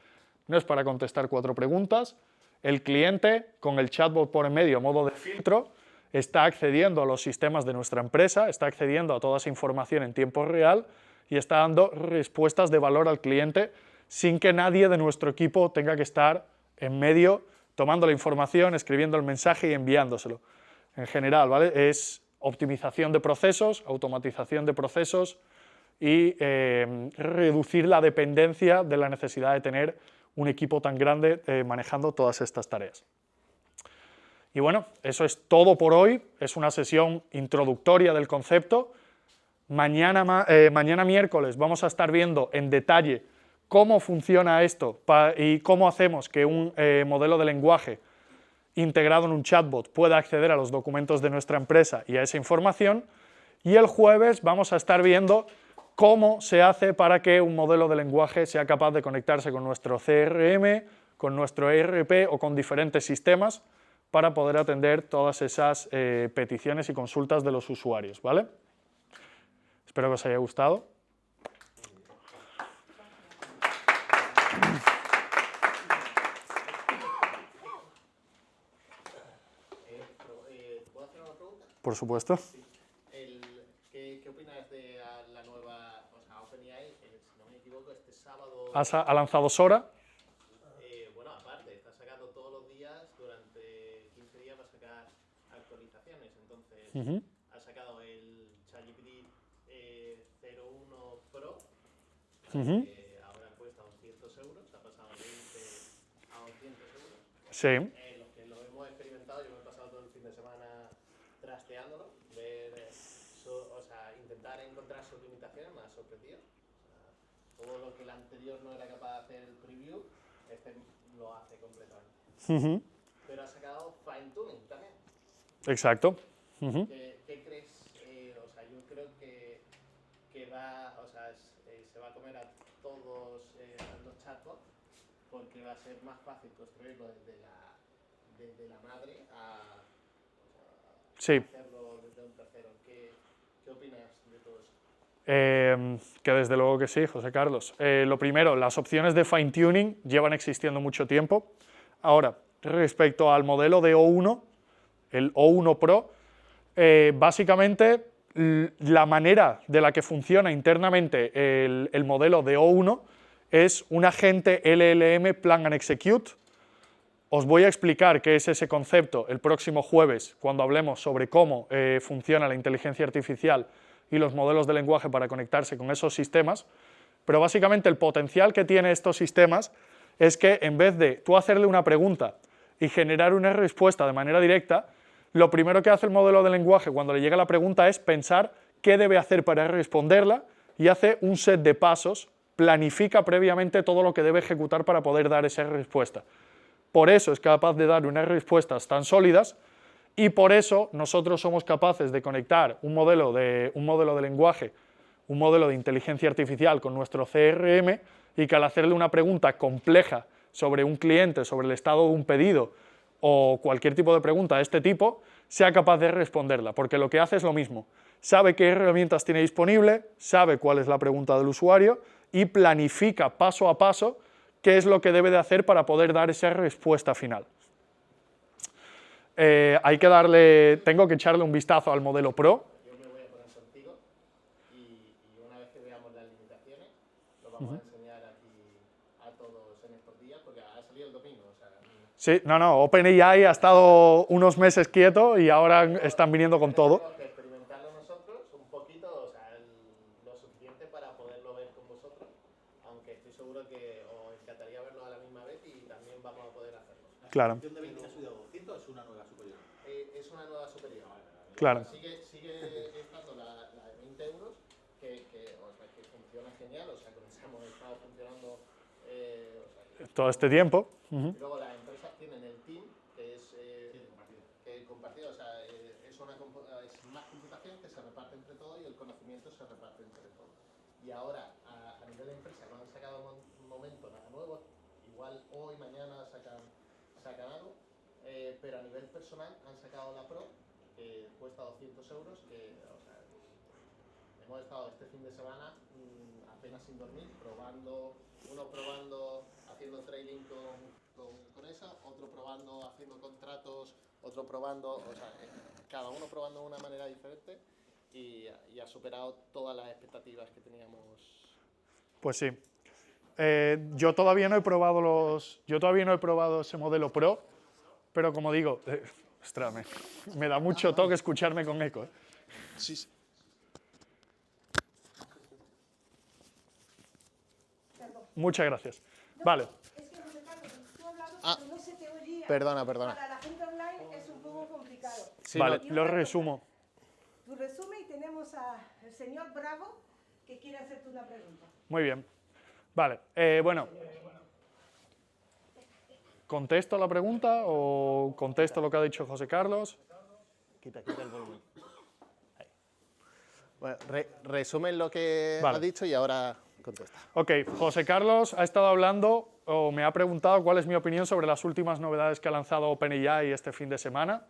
No es para contestar 4 preguntas, el cliente, con el chatbot por en medio a modo de filtro, está accediendo a los sistemas de nuestra empresa, está accediendo a toda esa información en tiempo real y está dando respuestas de valor al cliente sin que nadie de nuestro equipo tenga que estar en medio tomando la información, escribiendo el mensaje y enviándoselo. En general, ¿vale? Es optimización de procesos, automatización de procesos y reducir la dependencia de la necesidad de tener un equipo tan grande manejando todas estas tareas. Y bueno, eso es todo por hoy, es una sesión introductoria del concepto. Mañana miércoles vamos a estar viendo en detalle cómo funciona esto y cómo hacemos que un modelo de lenguaje integrado en un chatbot pueda acceder a los documentos de nuestra empresa y a esa información. Y el jueves vamos a estar viendo cómo se hace para que un modelo de lenguaje sea capaz de conectarse con nuestro CRM, con nuestro ERP o con diferentes sistemas para poder atender todas esas peticiones y consultas de los usuarios, ¿vale? Espero que os haya gustado. ¿Puedo hacer una pregunta? Por supuesto. ¿Qué opinas de la nueva, o sea, OpenAI, si no me equivoco, este sábado? Ha lanzado Sora. Bueno, aparte, está sacando todos los días, durante 15 días va a sacar actualizaciones, entonces ha sacado el ChatGPT 01 Pro, que ahora cuesta 200 euros, ha pasado de 20 a 200 euros. Sí. Los que lo hemos experimentado, yo me he pasado todo el fin de semana trasteándolo, o sea, intentar encontrar sus limitaciones, me ha sorprendido. O sea, todo lo que el anterior no era capaz de hacer el preview, este lo hace completamente. Pero ha sacado fine tuning también. Exacto. ¿Qué crees? O sea, yo creo que va, o sea, se va a comer a todos los chatbots porque va a ser más fácil construirlo desde la madre a Sí. hacerlo desde un tercero. ¿Qué opinas de todo eso? Que desde luego que sí, José Carlos. Lo primero, las opciones de fine-tuning llevan existiendo mucho tiempo. Ahora, respecto al modelo de O1, el O1 Pro, básicamente la manera de la que funciona internamente el modelo de O1 es un agente LLM Plan and Execute. Os voy a explicar qué es ese concepto el próximo jueves cuando hablemos sobre cómo funciona la inteligencia artificial y los modelos de lenguaje para conectarse con esos sistemas, pero básicamente el potencial que tienen estos sistemas es que en vez de tú hacerle una pregunta y generar una respuesta de manera directa, lo primero que hace el modelo de lenguaje cuando le llega la pregunta es pensar qué debe hacer para responderla y hace un set de pasos, planifica previamente todo lo que debe ejecutar para poder dar esa respuesta. Por eso es capaz de dar unas respuestas tan sólidas y por eso nosotros somos capaces de conectar un modelo de lenguaje, un modelo de inteligencia artificial con nuestro CRM y que al hacerle una pregunta compleja sobre un cliente, sobre el estado de un pedido o cualquier tipo de pregunta de este tipo, sea capaz de responderla, porque lo que hace es lo mismo. Sabe qué herramientas tiene disponible, sabe cuál es la pregunta del usuario y planifica paso a paso qué es lo que debe de hacer para poder dar esa respuesta final. Tengo que echarle un vistazo al modelo Pro. Yo me voy a poner contigo y una vez que veamos las limitaciones, lo vamos a enseñar aquí a todos en estos días, porque ha salido el domingo. O sea, Sí, no, OpenAI ha estado unos meses quieto y ahora están viniendo con todo. tenemos que experimentarlo nosotros un poquito, o sea, lo suficiente para poderlo ver con vosotros, aunque estoy seguro que os encantaría verlo a la misma vez y también vamos a poder hacerlo. Claro, ¿De 20 ha subido a 200 o es una nueva superior? Es una nueva superior. claro. Sigue estando la de 20 euros, que funciona genial, o sea, con esa hemos estado funcionando Todo este tiempo. y luego las empresas tienen el team, que es compartido, o sea, es más computación que se reparte entre todos y el conocimiento se reparte entre todos. Y ahora, a nivel de empresa, cuando han sacado un momento nada nuevo, igual hoy, mañana sacan algo, pero a nivel personal han sacado la Pro, que cuesta 200 euros, que, o sea, hemos estado este fin de semana apenas sin dormir, uno probando, haciendo trading con esa, otro probando, haciendo contratos, otro probando, o sea, cada uno probando de una manera diferente y ha superado todas las expectativas que teníamos. Pues sí. Yo todavía no he probado ese modelo Pro, pero como digo, ostras, me da mucho toque escucharme con eco. Sí, sí. Muchas gracias. Vale. Es que José Carlos, tú hablando, Ah. pero no se te oía. Perdona. Para la gente online es un poco complicado. Sí, Vale, no. lo resumo. Tu resumen y tenemos al señor Bravo que quiere hacerte una pregunta. Muy bien. Vale, bueno. ¿Contesto la pregunta o contesto lo que ha dicho José Carlos? Quita el volumen. Ahí. Bueno, resumen lo que Vale. ha dicho y ahora contesta. Ok, José Carlos ha estado hablando o me ha preguntado cuál es mi opinión sobre las últimas novedades que ha lanzado OpenAI este fin de semana.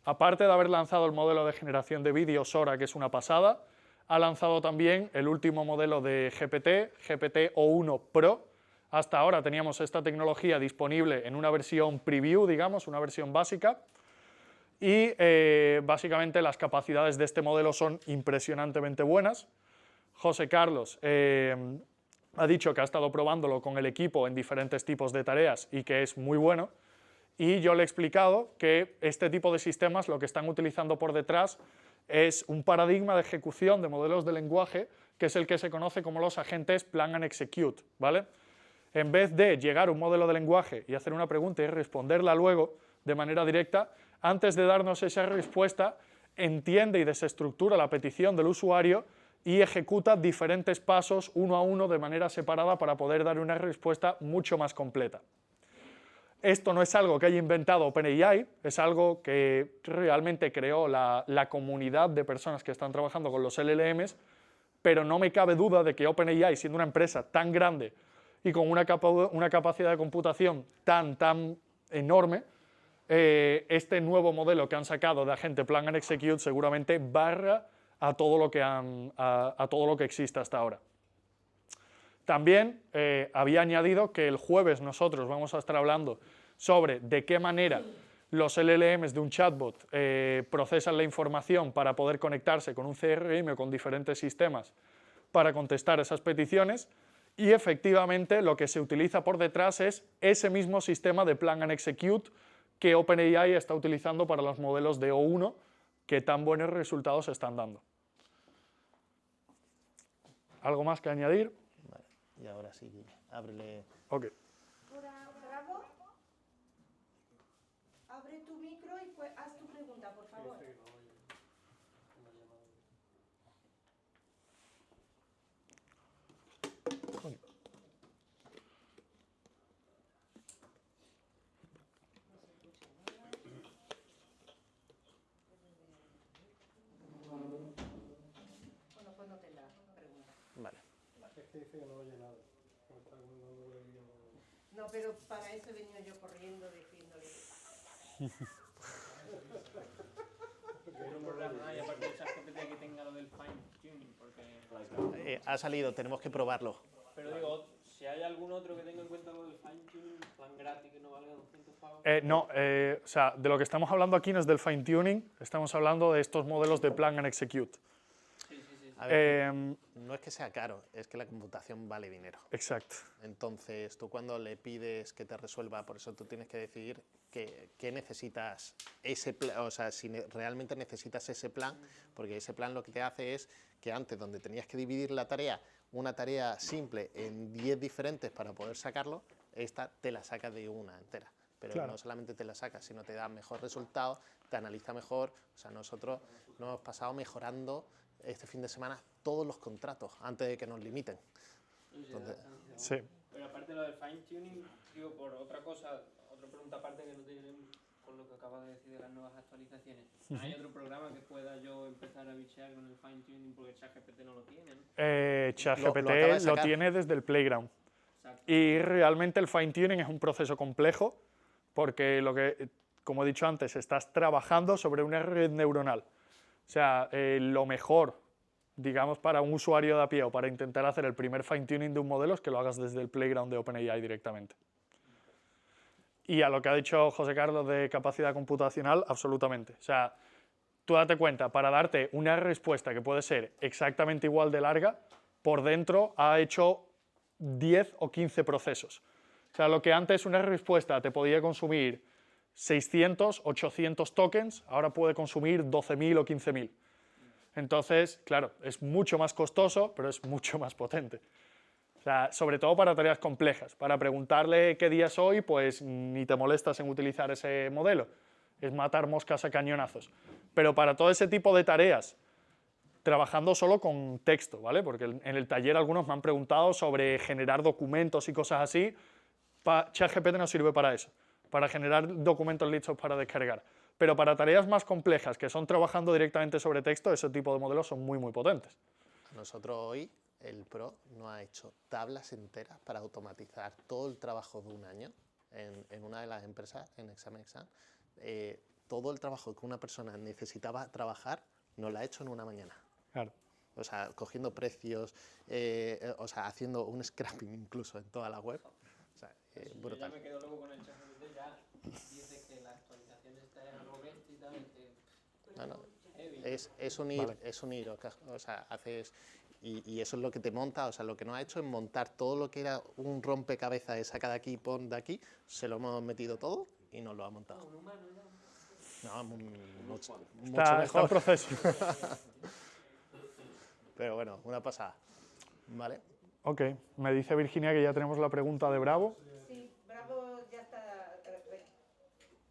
Aparte de haber lanzado el modelo de generación de vídeo Sora, que es una pasada, ha lanzado también el último modelo de GPT, GPT-o1 Pro. Hasta ahora teníamos esta tecnología disponible en una versión preview, digamos, una versión básica, y básicamente las capacidades de este modelo son impresionantemente buenas. José Carlos ha dicho que ha estado probándolo con el equipo en diferentes tipos de tareas y que es muy bueno, y yo le he explicado que este tipo de sistemas lo que están utilizando por detrás es un paradigma de ejecución de modelos de lenguaje que es el que se conoce como los agentes Plan and Execute, ¿vale? En vez de llegar a un modelo de lenguaje y hacer una pregunta y responderla luego de manera directa, antes de darnos esa respuesta, entiende y desestructura la petición del usuario y ejecuta diferentes pasos uno a uno de manera separada para poder dar una respuesta mucho más completa. Esto no es algo que haya inventado OpenAI, es algo que realmente creó la comunidad de personas que están trabajando con los LLMs, pero no me cabe duda de que OpenAI, siendo una empresa tan grande y con una capacidad de computación tan enorme, este nuevo modelo que han sacado de agente Plan and Execute seguramente barra a todo lo que existe hasta ahora. También había añadido que el jueves nosotros vamos a estar hablando sobre de qué manera los LLMs de un chatbot procesan la información para poder conectarse con un CRM o con diferentes sistemas para contestar esas peticiones, y efectivamente lo que se utiliza por detrás es ese mismo sistema de Plan and Execute que OpenAI está utilizando para los modelos de O1 que tan buenos resultados están dando. ¿Algo más que añadir? Vale, y ahora sí, ábrele. Ok. Bravo. Abre tu micro y haz tu pregunta, por favor. Bueno, pues no te la pregunta. Vale. No, pero para eso he venido yo corriendo diciéndole. un programa y aparte de ChatGPT que tenga lo del fine tuning, porque... Ha salido, tenemos que probarlo. Pero digo, si hay algún otro que tenga en cuenta lo del fine tuning, plan gratis que no valga 200 pavos... No, o sea, de lo que estamos hablando aquí no es del fine tuning, estamos hablando de estos modelos de Plan and Execute. A ver, no es que sea caro, es que la computación vale dinero. Exacto. Entonces, tú cuando le pides que te resuelva, por eso tú tienes que decidir qué necesitas, o sea, si realmente necesitas ese plan, porque ese plan lo que te hace es que antes, donde tenías que dividir la tarea, una tarea simple en 10 diferentes para poder sacarlo, esta te la saca de una entera. Pero claro, no solamente te la saca, sino te da mejor resultado, te analiza mejor. O sea, nosotros nos hemos pasado mejorando este fin de semana todos los contratos antes de que nos limiten. Entonces, sí. Pero aparte de lo del fine tuning, digo, por otra cosa, otra pregunta aparte que no tiene con lo que acabas de decir de las nuevas actualizaciones. ¿Hay otro programa que pueda yo empezar a bichear con el fine tuning porque ChatGPT no lo tiene, ¿no? ChatGPT Lo acaba de lo sacar. tiene desde el Playground. Exacto. Y realmente el fine tuning es un proceso complejo porque, como he dicho antes, estás trabajando sobre una red neuronal. O sea, lo mejor, digamos, para un usuario de a pie o para intentar hacer el primer fine tuning de un modelo es que lo hagas desde el Playground de OpenAI directamente. Y a lo que ha dicho José Carlos de capacidad computacional, absolutamente. O sea, tú date cuenta, para darte una respuesta que puede ser exactamente igual de larga, por dentro ha hecho 10 o 15 procesos. O sea, lo que antes una respuesta te podía consumir 600, 800 tokens, ahora puede consumir 12.000 o 15.000. Entonces, claro, es mucho más costoso, pero es mucho más potente. O sea, sobre todo para tareas complejas. Para preguntarle qué día es hoy, pues ni te molestas en utilizar ese modelo. Es matar moscas a cañonazos. Pero para todo ese tipo de tareas trabajando solo con texto, ¿vale? Porque en el taller algunos me han preguntado sobre generar documentos y cosas así. ChatGPT no sirve para eso, para generar documentos listos para descargar. Pero para tareas más complejas, que son trabajando directamente sobre texto, ese tipo de modelos son muy, muy potentes. Nosotros hoy, el Pro nos ha hecho tablas enteras para automatizar todo el trabajo de un año en una de las empresas, en Exam. Todo el trabajo que una persona necesitaba trabajar, nos lo ha hecho en una mañana. Claro. O sea, cogiendo precios, o sea, haciendo un scrapping incluso en toda la web. O sea, brutal. Yo ya me quedo luego con el ChatGPT, ya dice que la actualización esta es algo bestia y tal, Es unir, o sea, haces... Y eso es lo que te monta, o sea, lo que nos ha hecho es montar todo lo que era un rompecabezas de saca de aquí, pon de aquí, se lo hemos metido todo y nos lo ha montado. No, mucho Está mejor. en proceso. Pero bueno, una pasada. ¿Vale? Ok, me dice Virginia que ya tenemos la pregunta de Bravo. Sí, Bravo ya está.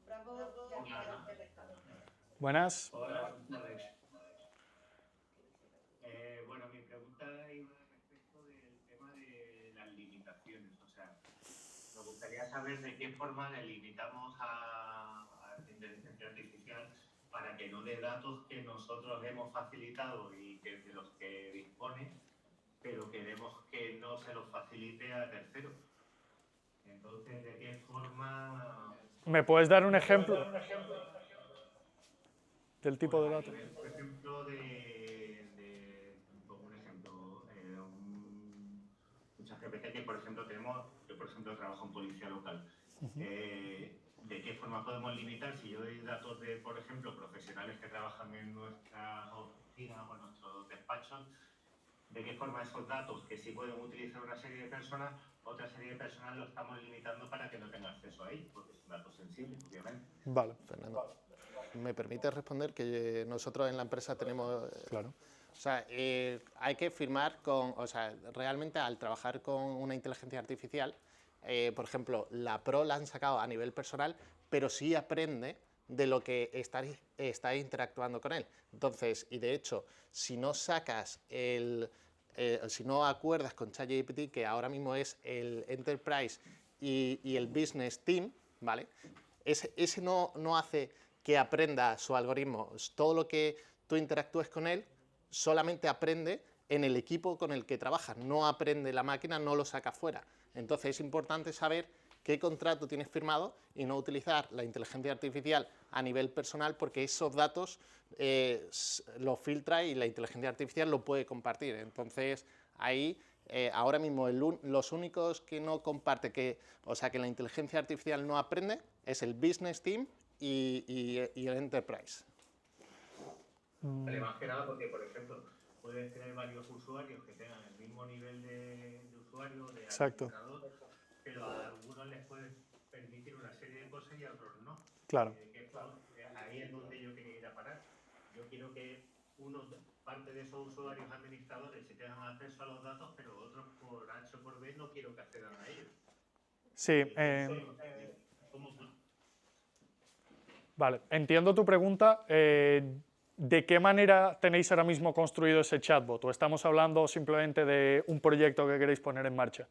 Bravo ya está detectado. Buenas. Hola, buenas tardes. Bueno, mi pregunta iba respecto del tema de las limitaciones. O sea, me gustaría saber de qué forma le limitamos a la inteligencia artificial para que no dé datos que nosotros hemos facilitado y que de los que dispone, pero queremos que no se los facilite a terceros. Entonces, ¿de qué forma? ¿Me puedes dar un ejemplo del tipo de datos? Por ejemplo, pongo un ejemplo, un ChatGPT que, por ejemplo, yo, por ejemplo, trabajo en policía local. ¿De qué forma podemos limitar si yo doy datos de, por ejemplo, profesionales que trabajan en nuestras oficinas o en nuestros despachos? ¿De qué forma esos datos que sí pueden utilizar una serie de personas, otra serie de personas lo estamos limitando para que no tengan acceso a ellos? Porque son datos sensibles, obviamente. Vale. Fernando, ¿me permite responder que nosotros en la empresa tenemos... Claro. O sea, hay que firmar con... O sea, realmente al trabajar con una inteligencia artificial, por ejemplo, la Pro la han sacado a nivel personal, pero sí aprende de lo que está interactuando con él. Entonces, y de hecho, si no sacas si no acuerdas con ChatGPT, que ahora mismo es el Enterprise y el Business Team, ¿vale? Ese no hace que aprenda su algoritmo. Todo lo que tú interactúes con él solamente aprende en el equipo con el que trabajas, no aprende la máquina, no lo saca fuera. Entonces es importante saber qué contrato tienes firmado y no utilizar la inteligencia artificial a nivel personal, porque esos datos los filtra y la inteligencia artificial lo puede compartir. Entonces ahí ahora mismo los únicos que no comparte, o sea que la inteligencia artificial no aprende, es el Business Team y el Enterprise. Vale, más que nada porque, por ejemplo, puedes tener varios usuarios que tengan el mismo nivel de usuario, de administrador, pero a algunos les puedes permitir una serie de cosas y a otros no. Claro. Ahí es donde yo quería ir a parar. Yo quiero que parte de esos usuarios administradores sí tengan acceso a los datos, pero otros por H o por B no quiero que accedan a ellos. Sí. Vale, entiendo tu pregunta. ¿De qué manera tenéis ahora mismo construido ese chatbot? ¿O estamos hablando simplemente de un proyecto que queréis poner en marcha?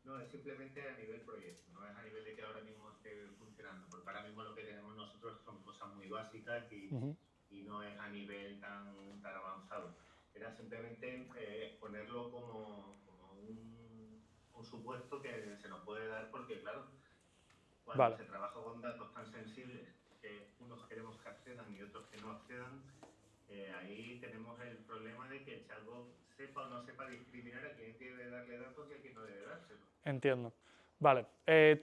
No, es simplemente a nivel proyecto, no es a nivel de que ahora mismo esté funcionando, porque ahora mismo lo que tenemos nosotros son cosas muy básicas y no es a nivel tan avanzado. Era simplemente ponerlo como un supuesto que se nos puede dar, porque claro, cuando se trabaja con datos tan sensibles, que unos queremos que accedan y otros que no accedan, ahí tenemos el problema de que el chatbot sepa o no sepa discriminar a quién debe darle datos y a quién no debe dárselo. Entiendo. Vale,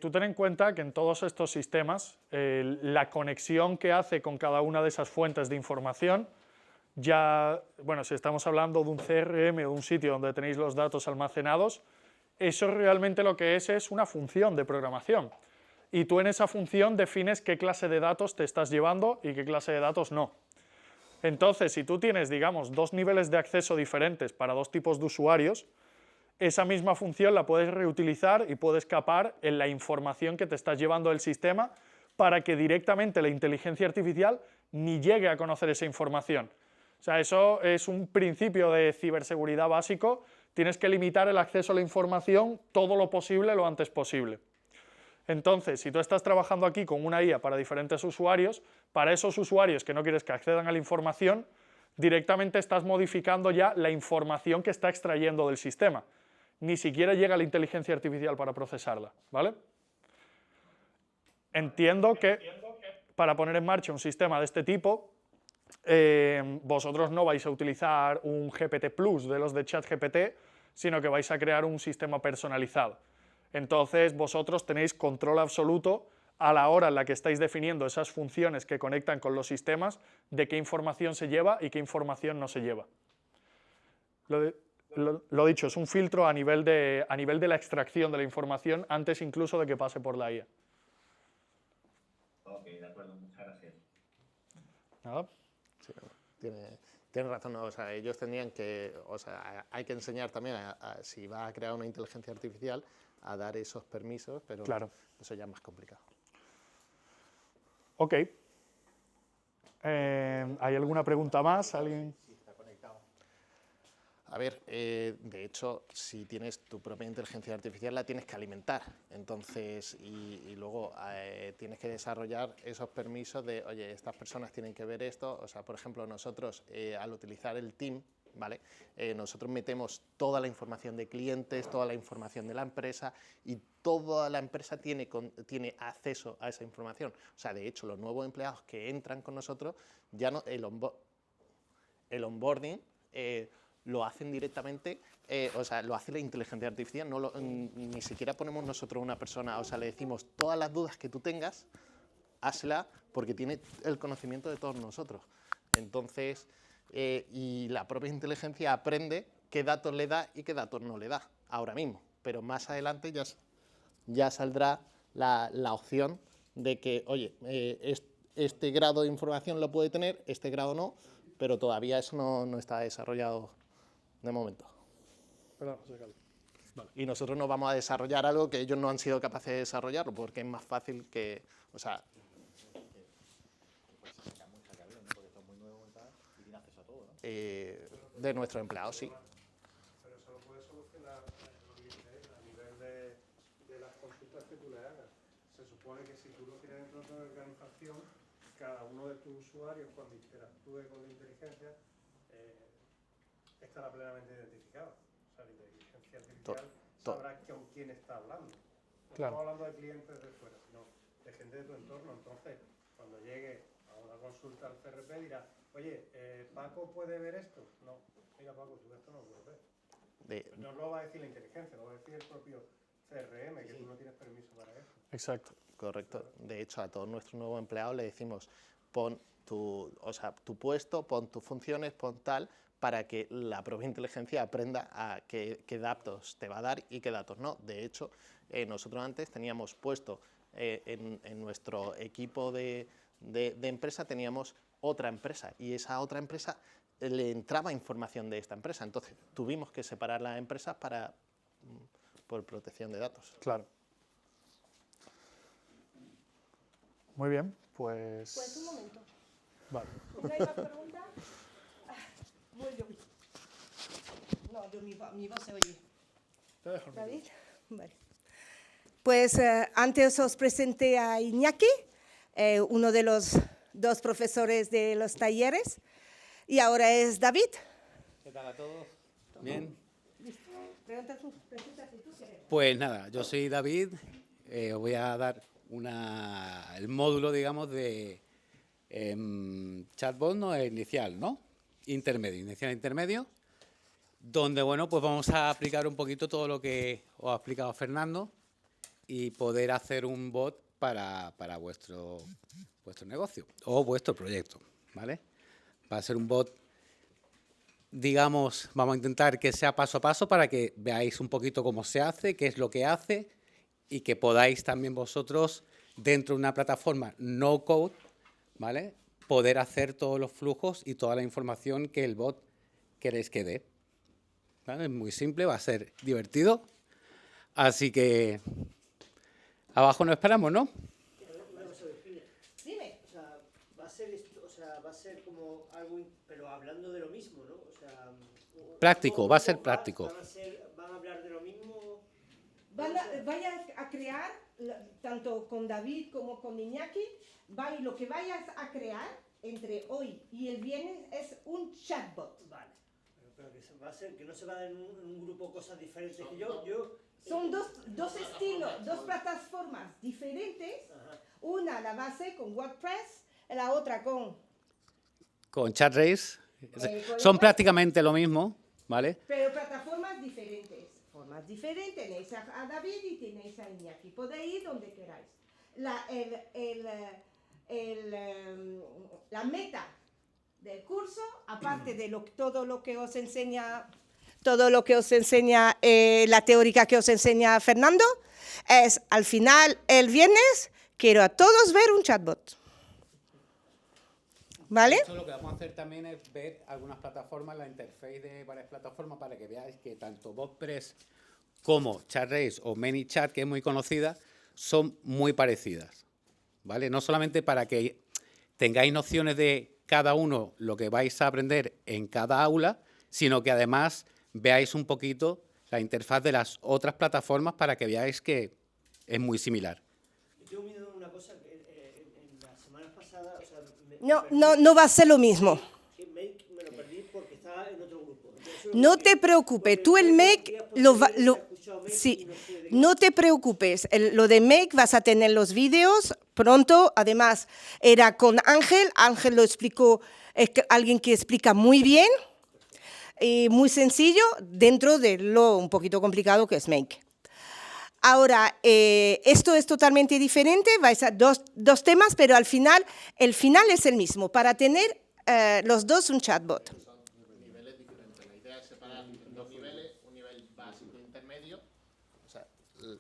tú ten en cuenta que en todos estos sistemas la conexión que hace con cada una de esas fuentes de información, ya, bueno, si estamos hablando de un CRM o de un sitio donde tenéis los datos almacenados, eso realmente lo que es una función de programación. Y tú en esa función defines qué clase de datos te estás llevando y qué clase de datos no. Entonces, si tú tienes, digamos, dos niveles de acceso diferentes para dos tipos de usuarios, esa misma función la puedes reutilizar y puedes capar en la información que te estás llevando del sistema para que directamente la inteligencia artificial ni llegue a conocer esa información, O sea, eso es un principio de ciberseguridad básico. Tienes que limitar el acceso a la información todo lo posible, lo antes posible. Entonces, si tú estás trabajando aquí con una IA para diferentes usuarios, para esos usuarios que no quieres que accedan a la información, directamente estás modificando ya la información que está extrayendo del sistema. Ni siquiera llega la inteligencia artificial para procesarla, ¿vale? Entiendo que para poner en marcha un sistema de este tipo, vosotros no vais a utilizar un GPT Plus de los de ChatGPT, sino que vais a crear un sistema personalizado. Entonces vosotros tenéis control absoluto a la hora en la que estáis definiendo esas funciones que conectan con los sistemas, de qué información se lleva y qué información no se lleva. Lo dicho, es un filtro a nivel de la extracción de la información antes incluso de que pase por la IA. Ok, de acuerdo, muchas gracias. Nada. Sí, tiene razón, ¿no? O sea, ellos tendrían que, o sea, hay que enseñar también, si va a crear una inteligencia artificial, a dar esos permisos, pero claro, eso ya es más complicado. Ok. ¿Hay alguna pregunta más? ¿Alguien? A ver, de hecho, si tienes tu propia inteligencia artificial, la tienes que alimentar. Entonces, y luego tienes que desarrollar esos permisos de, oye, estas personas tienen que ver esto. O sea, por ejemplo, nosotros, al utilizar el team, ¿vale? Nosotros metemos toda la información de clientes, toda la información de la empresa, y toda la empresa tiene acceso a esa información. O sea, de hecho, los nuevos empleados que entran con nosotros, ya no, el onboarding lo hacen directamente, o sea, lo hace la inteligencia artificial, ni siquiera ponemos nosotros una persona, o sea, le decimos todas las dudas que tú tengas, hazla, porque tiene el conocimiento de todos nosotros. Entonces, y la propia inteligencia aprende qué datos le da y qué datos no le da, ahora mismo, pero más adelante ya saldrá la opción de que, oye, este grado de información lo puede tener, este grado no, pero todavía eso no está desarrollado de momento. Perdón, José Carlos. Vale. Y nosotros no vamos a desarrollar algo que ellos no han sido capaces de desarrollarlo, porque es más fácil que, o sea... de nuestros empleados, sí. Pero eso lo puedes solucionar a nivel de las consultas que tú le hagas. Se supone que si tú lo tienes dentro de la organización, cada uno de tus usuarios, cuando interactúe con la inteligencia, estará plenamente identificado. O sea, la inteligencia artificial sabrá con quién está hablando. No estamos hablando de clientes de fuera, sino de gente de tu entorno. Entonces, cuando llegue a una consulta al CRP, dirá, oye, ¿Paco puede ver esto? No, mira Paco, tú esto no lo puedes ver. No lo va a decir la inteligencia, lo va a decir el propio CRM, que tú no tienes permiso para eso. Exacto. Correcto. De hecho, a todos nuestros nuevos empleados le decimos, pon tu puesto, pon tus funciones, pon tal, para que la propia inteligencia aprenda a qué datos te va a dar y qué datos no. De hecho, nosotros antes teníamos puesto en nuestro equipo de empresa, teníamos otra empresa, y esa otra empresa le entraba información de esta empresa. Entonces, tuvimos que separar las empresas por protección de datos. Claro. Muy bien, pues... Pues un momento. Vale. ¿No hay más preguntas? Voy yo. No, mi voz se oye. Te dejo el ¿David? micrófono. Vale. Pues antes os presenté a Iñaki, uno de los dos profesores de los talleres, y ahora es David. ¿Qué tal a todos? ¿Bien? Presenta si tú quieres. Pues nada, yo soy David, os voy a dar el módulo, digamos, de chatbot, no inicial, ¿no? Inicial intermedio, donde, bueno, pues vamos a aplicar un poquito todo lo que os ha explicado Fernando y poder hacer un bot para vuestro negocio o vuestro proyecto, ¿vale? Va a ser un bot, digamos, vamos a intentar que sea paso a paso para que veáis un poquito cómo se hace, qué es lo que hace y que podáis también vosotros, dentro de una plataforma no code, ¿vale?, poder hacer todos los flujos y toda la información que el bot queréis que dé. ¿Vale? Es muy simple, va a ser divertido. Así que abajo nos esperamos, ¿no? Dime. O sea, va a ser como algo, pero hablando de lo mismo, ¿no? O sea, Práctico, va a ser práctico. ¿Van a hablar de lo mismo? Vayas a crear, tanto con David como con Iñaki, lo que vayas a crear entre hoy y el viernes es un chatbot. Vale, pero que va a ser, que no se va a dar en un grupo cosas diferentes. Son dos estilos, dos plataformas diferentes. Ajá. Una la base con WordPress, la otra con Chatrace. Son prácticamente lo mismo, ¿vale? Pero plataformas diferentes. Formas diferentes. Tenéis a David y tenéis a Iñaki. Podéis ir donde queráis. La meta del curso, aparte de todo lo que os enseña la teórica que os enseña Fernando, es al final, el viernes, quiero a todos ver un chatbot. ¿Vale? Esto lo que vamos a hacer también es ver algunas plataformas, la interfaz de varias plataformas, para que veáis que tanto WordPress como Chatrace o ManyChat, que es muy conocida, son muy parecidas, ¿vale? No solamente para que tengáis nociones de cada uno lo que vais a aprender en cada aula, sino que además veáis un poquito la interfaz de las otras plataformas para que veáis que es muy similar. Yo he oído una cosa que en las semanas pasadas... O sea, no va a ser lo mismo. Make me lo perdí porque estaba en otro grupo. No te preocupes, tú el Make sí, no te preocupes. Lo de Make vas a tener los vídeos pronto. Además, era con Ángel. Ángel lo explicó, es alguien que explica muy bien y muy sencillo dentro de lo un poquito complicado que es Make. Ahora, esto es totalmente diferente, vais a dos temas, pero al final, el final es el mismo, para tener los dos un chatbot. Son niveles diferentes. La idea es separar dos niveles, un nivel básico e intermedio. O sea,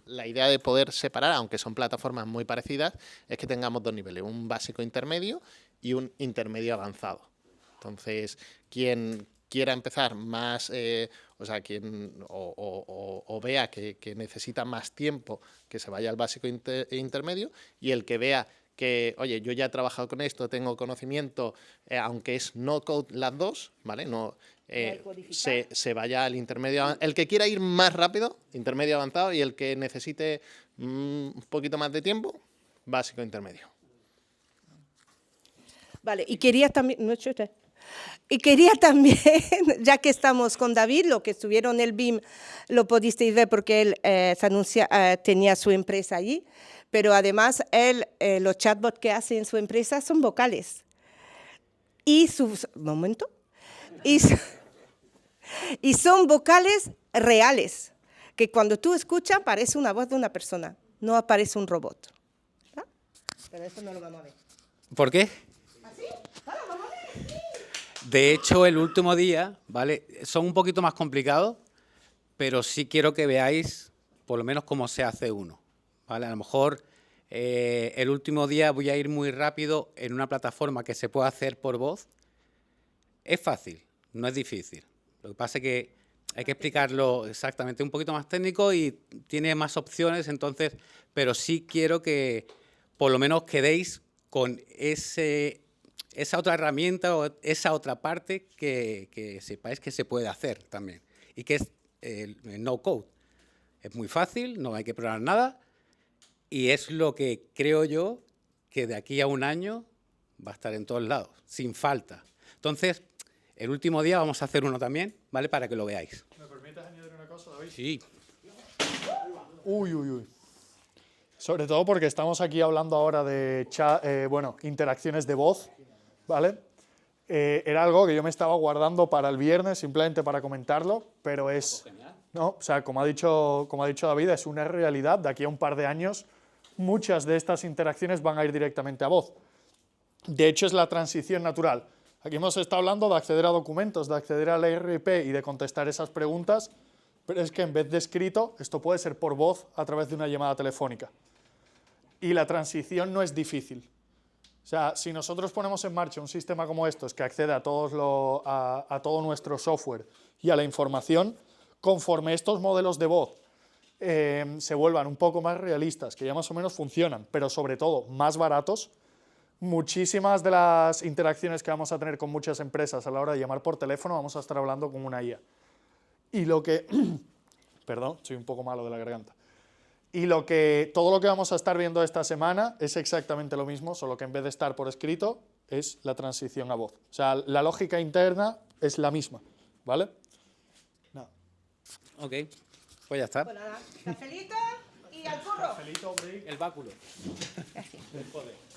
la idea de poder separar, aunque son plataformas muy parecidas, es que tengamos dos niveles, un básico intermedio y un intermedio avanzado. Entonces, quien quiera empezar más, o vea que necesita más tiempo, que se vaya al básico e intermedio, y el que vea que, oye, yo ya he trabajado con esto, tengo conocimiento, aunque es no code las dos, ¿vale? Se vaya al intermedio. El que quiera ir más rápido, intermedio avanzado, y el que necesite un poquito más de tiempo, básico intermedio. Vale, y quería también... ya que estamos con David, lo que estuvieron en el BIM lo pudisteis ver porque él tenía su empresa allí, pero además los chatbots que hace en su empresa son vocales. Y son vocales reales, que cuando tú escuchas parece una voz de una persona, no aparece un robot. ¿Ah? Pero eso no lo vamos a ver. ¿Por qué? ¿Así? Ahora vamos a ver. De hecho, el último día, ¿vale? Son un poquito más complicados, pero sí quiero que veáis por lo menos cómo se hace uno, ¿vale? A lo mejor el último día voy a ir muy rápido en una plataforma que se puede hacer por voz. Es fácil, no es difícil. Lo que pasa es que hay que explicarlo exactamente un poquito más técnico y tiene más opciones, entonces, pero sí quiero que por lo menos quedéis con esa otra herramienta o esa otra parte que sepáis que se puede hacer también y que es el no code. Es muy fácil, no hay que programar nada y es lo que creo yo que de aquí a un año va a estar en todos lados, sin falta. Entonces, el último día vamos a hacer uno también, ¿vale? Para que lo veáis. ¿Me permites añadir una cosa, David? Sí. Uy. Sobre todo porque estamos aquí hablando ahora de interacciones de voz, ¿vale? Era algo que yo me estaba guardando para el viernes, simplemente para comentarlo, pero como ha dicho David, es una realidad. De aquí a un par de años, muchas de estas interacciones van a ir directamente a voz. De hecho, es la transición natural. Aquí hemos estado hablando de acceder a documentos, de acceder al ERP y de contestar esas preguntas, pero es que en vez de escrito, esto puede ser por voz a través de una llamada telefónica. Y la transición no es difícil. O sea, si nosotros ponemos en marcha un sistema como estos que accede a todo nuestro software y a la información, conforme estos modelos de voz se vuelvan un poco más realistas, que ya más o menos funcionan, pero sobre todo más baratos, muchísimas de las interacciones que vamos a tener con muchas empresas a la hora de llamar por teléfono, vamos a estar hablando con una IA. Y lo que... Perdón, soy un poco malo de la garganta. Y todo lo que vamos a estar viendo esta semana es exactamente lo mismo, solo que en vez de estar por escrito, es la transición a voz. O sea, la lógica interna es la misma, ¿vale? No. Ok, pues ya está. Pues nada, cafelito y al curro. Cafelito, break. El báculo. Gracias. El poder.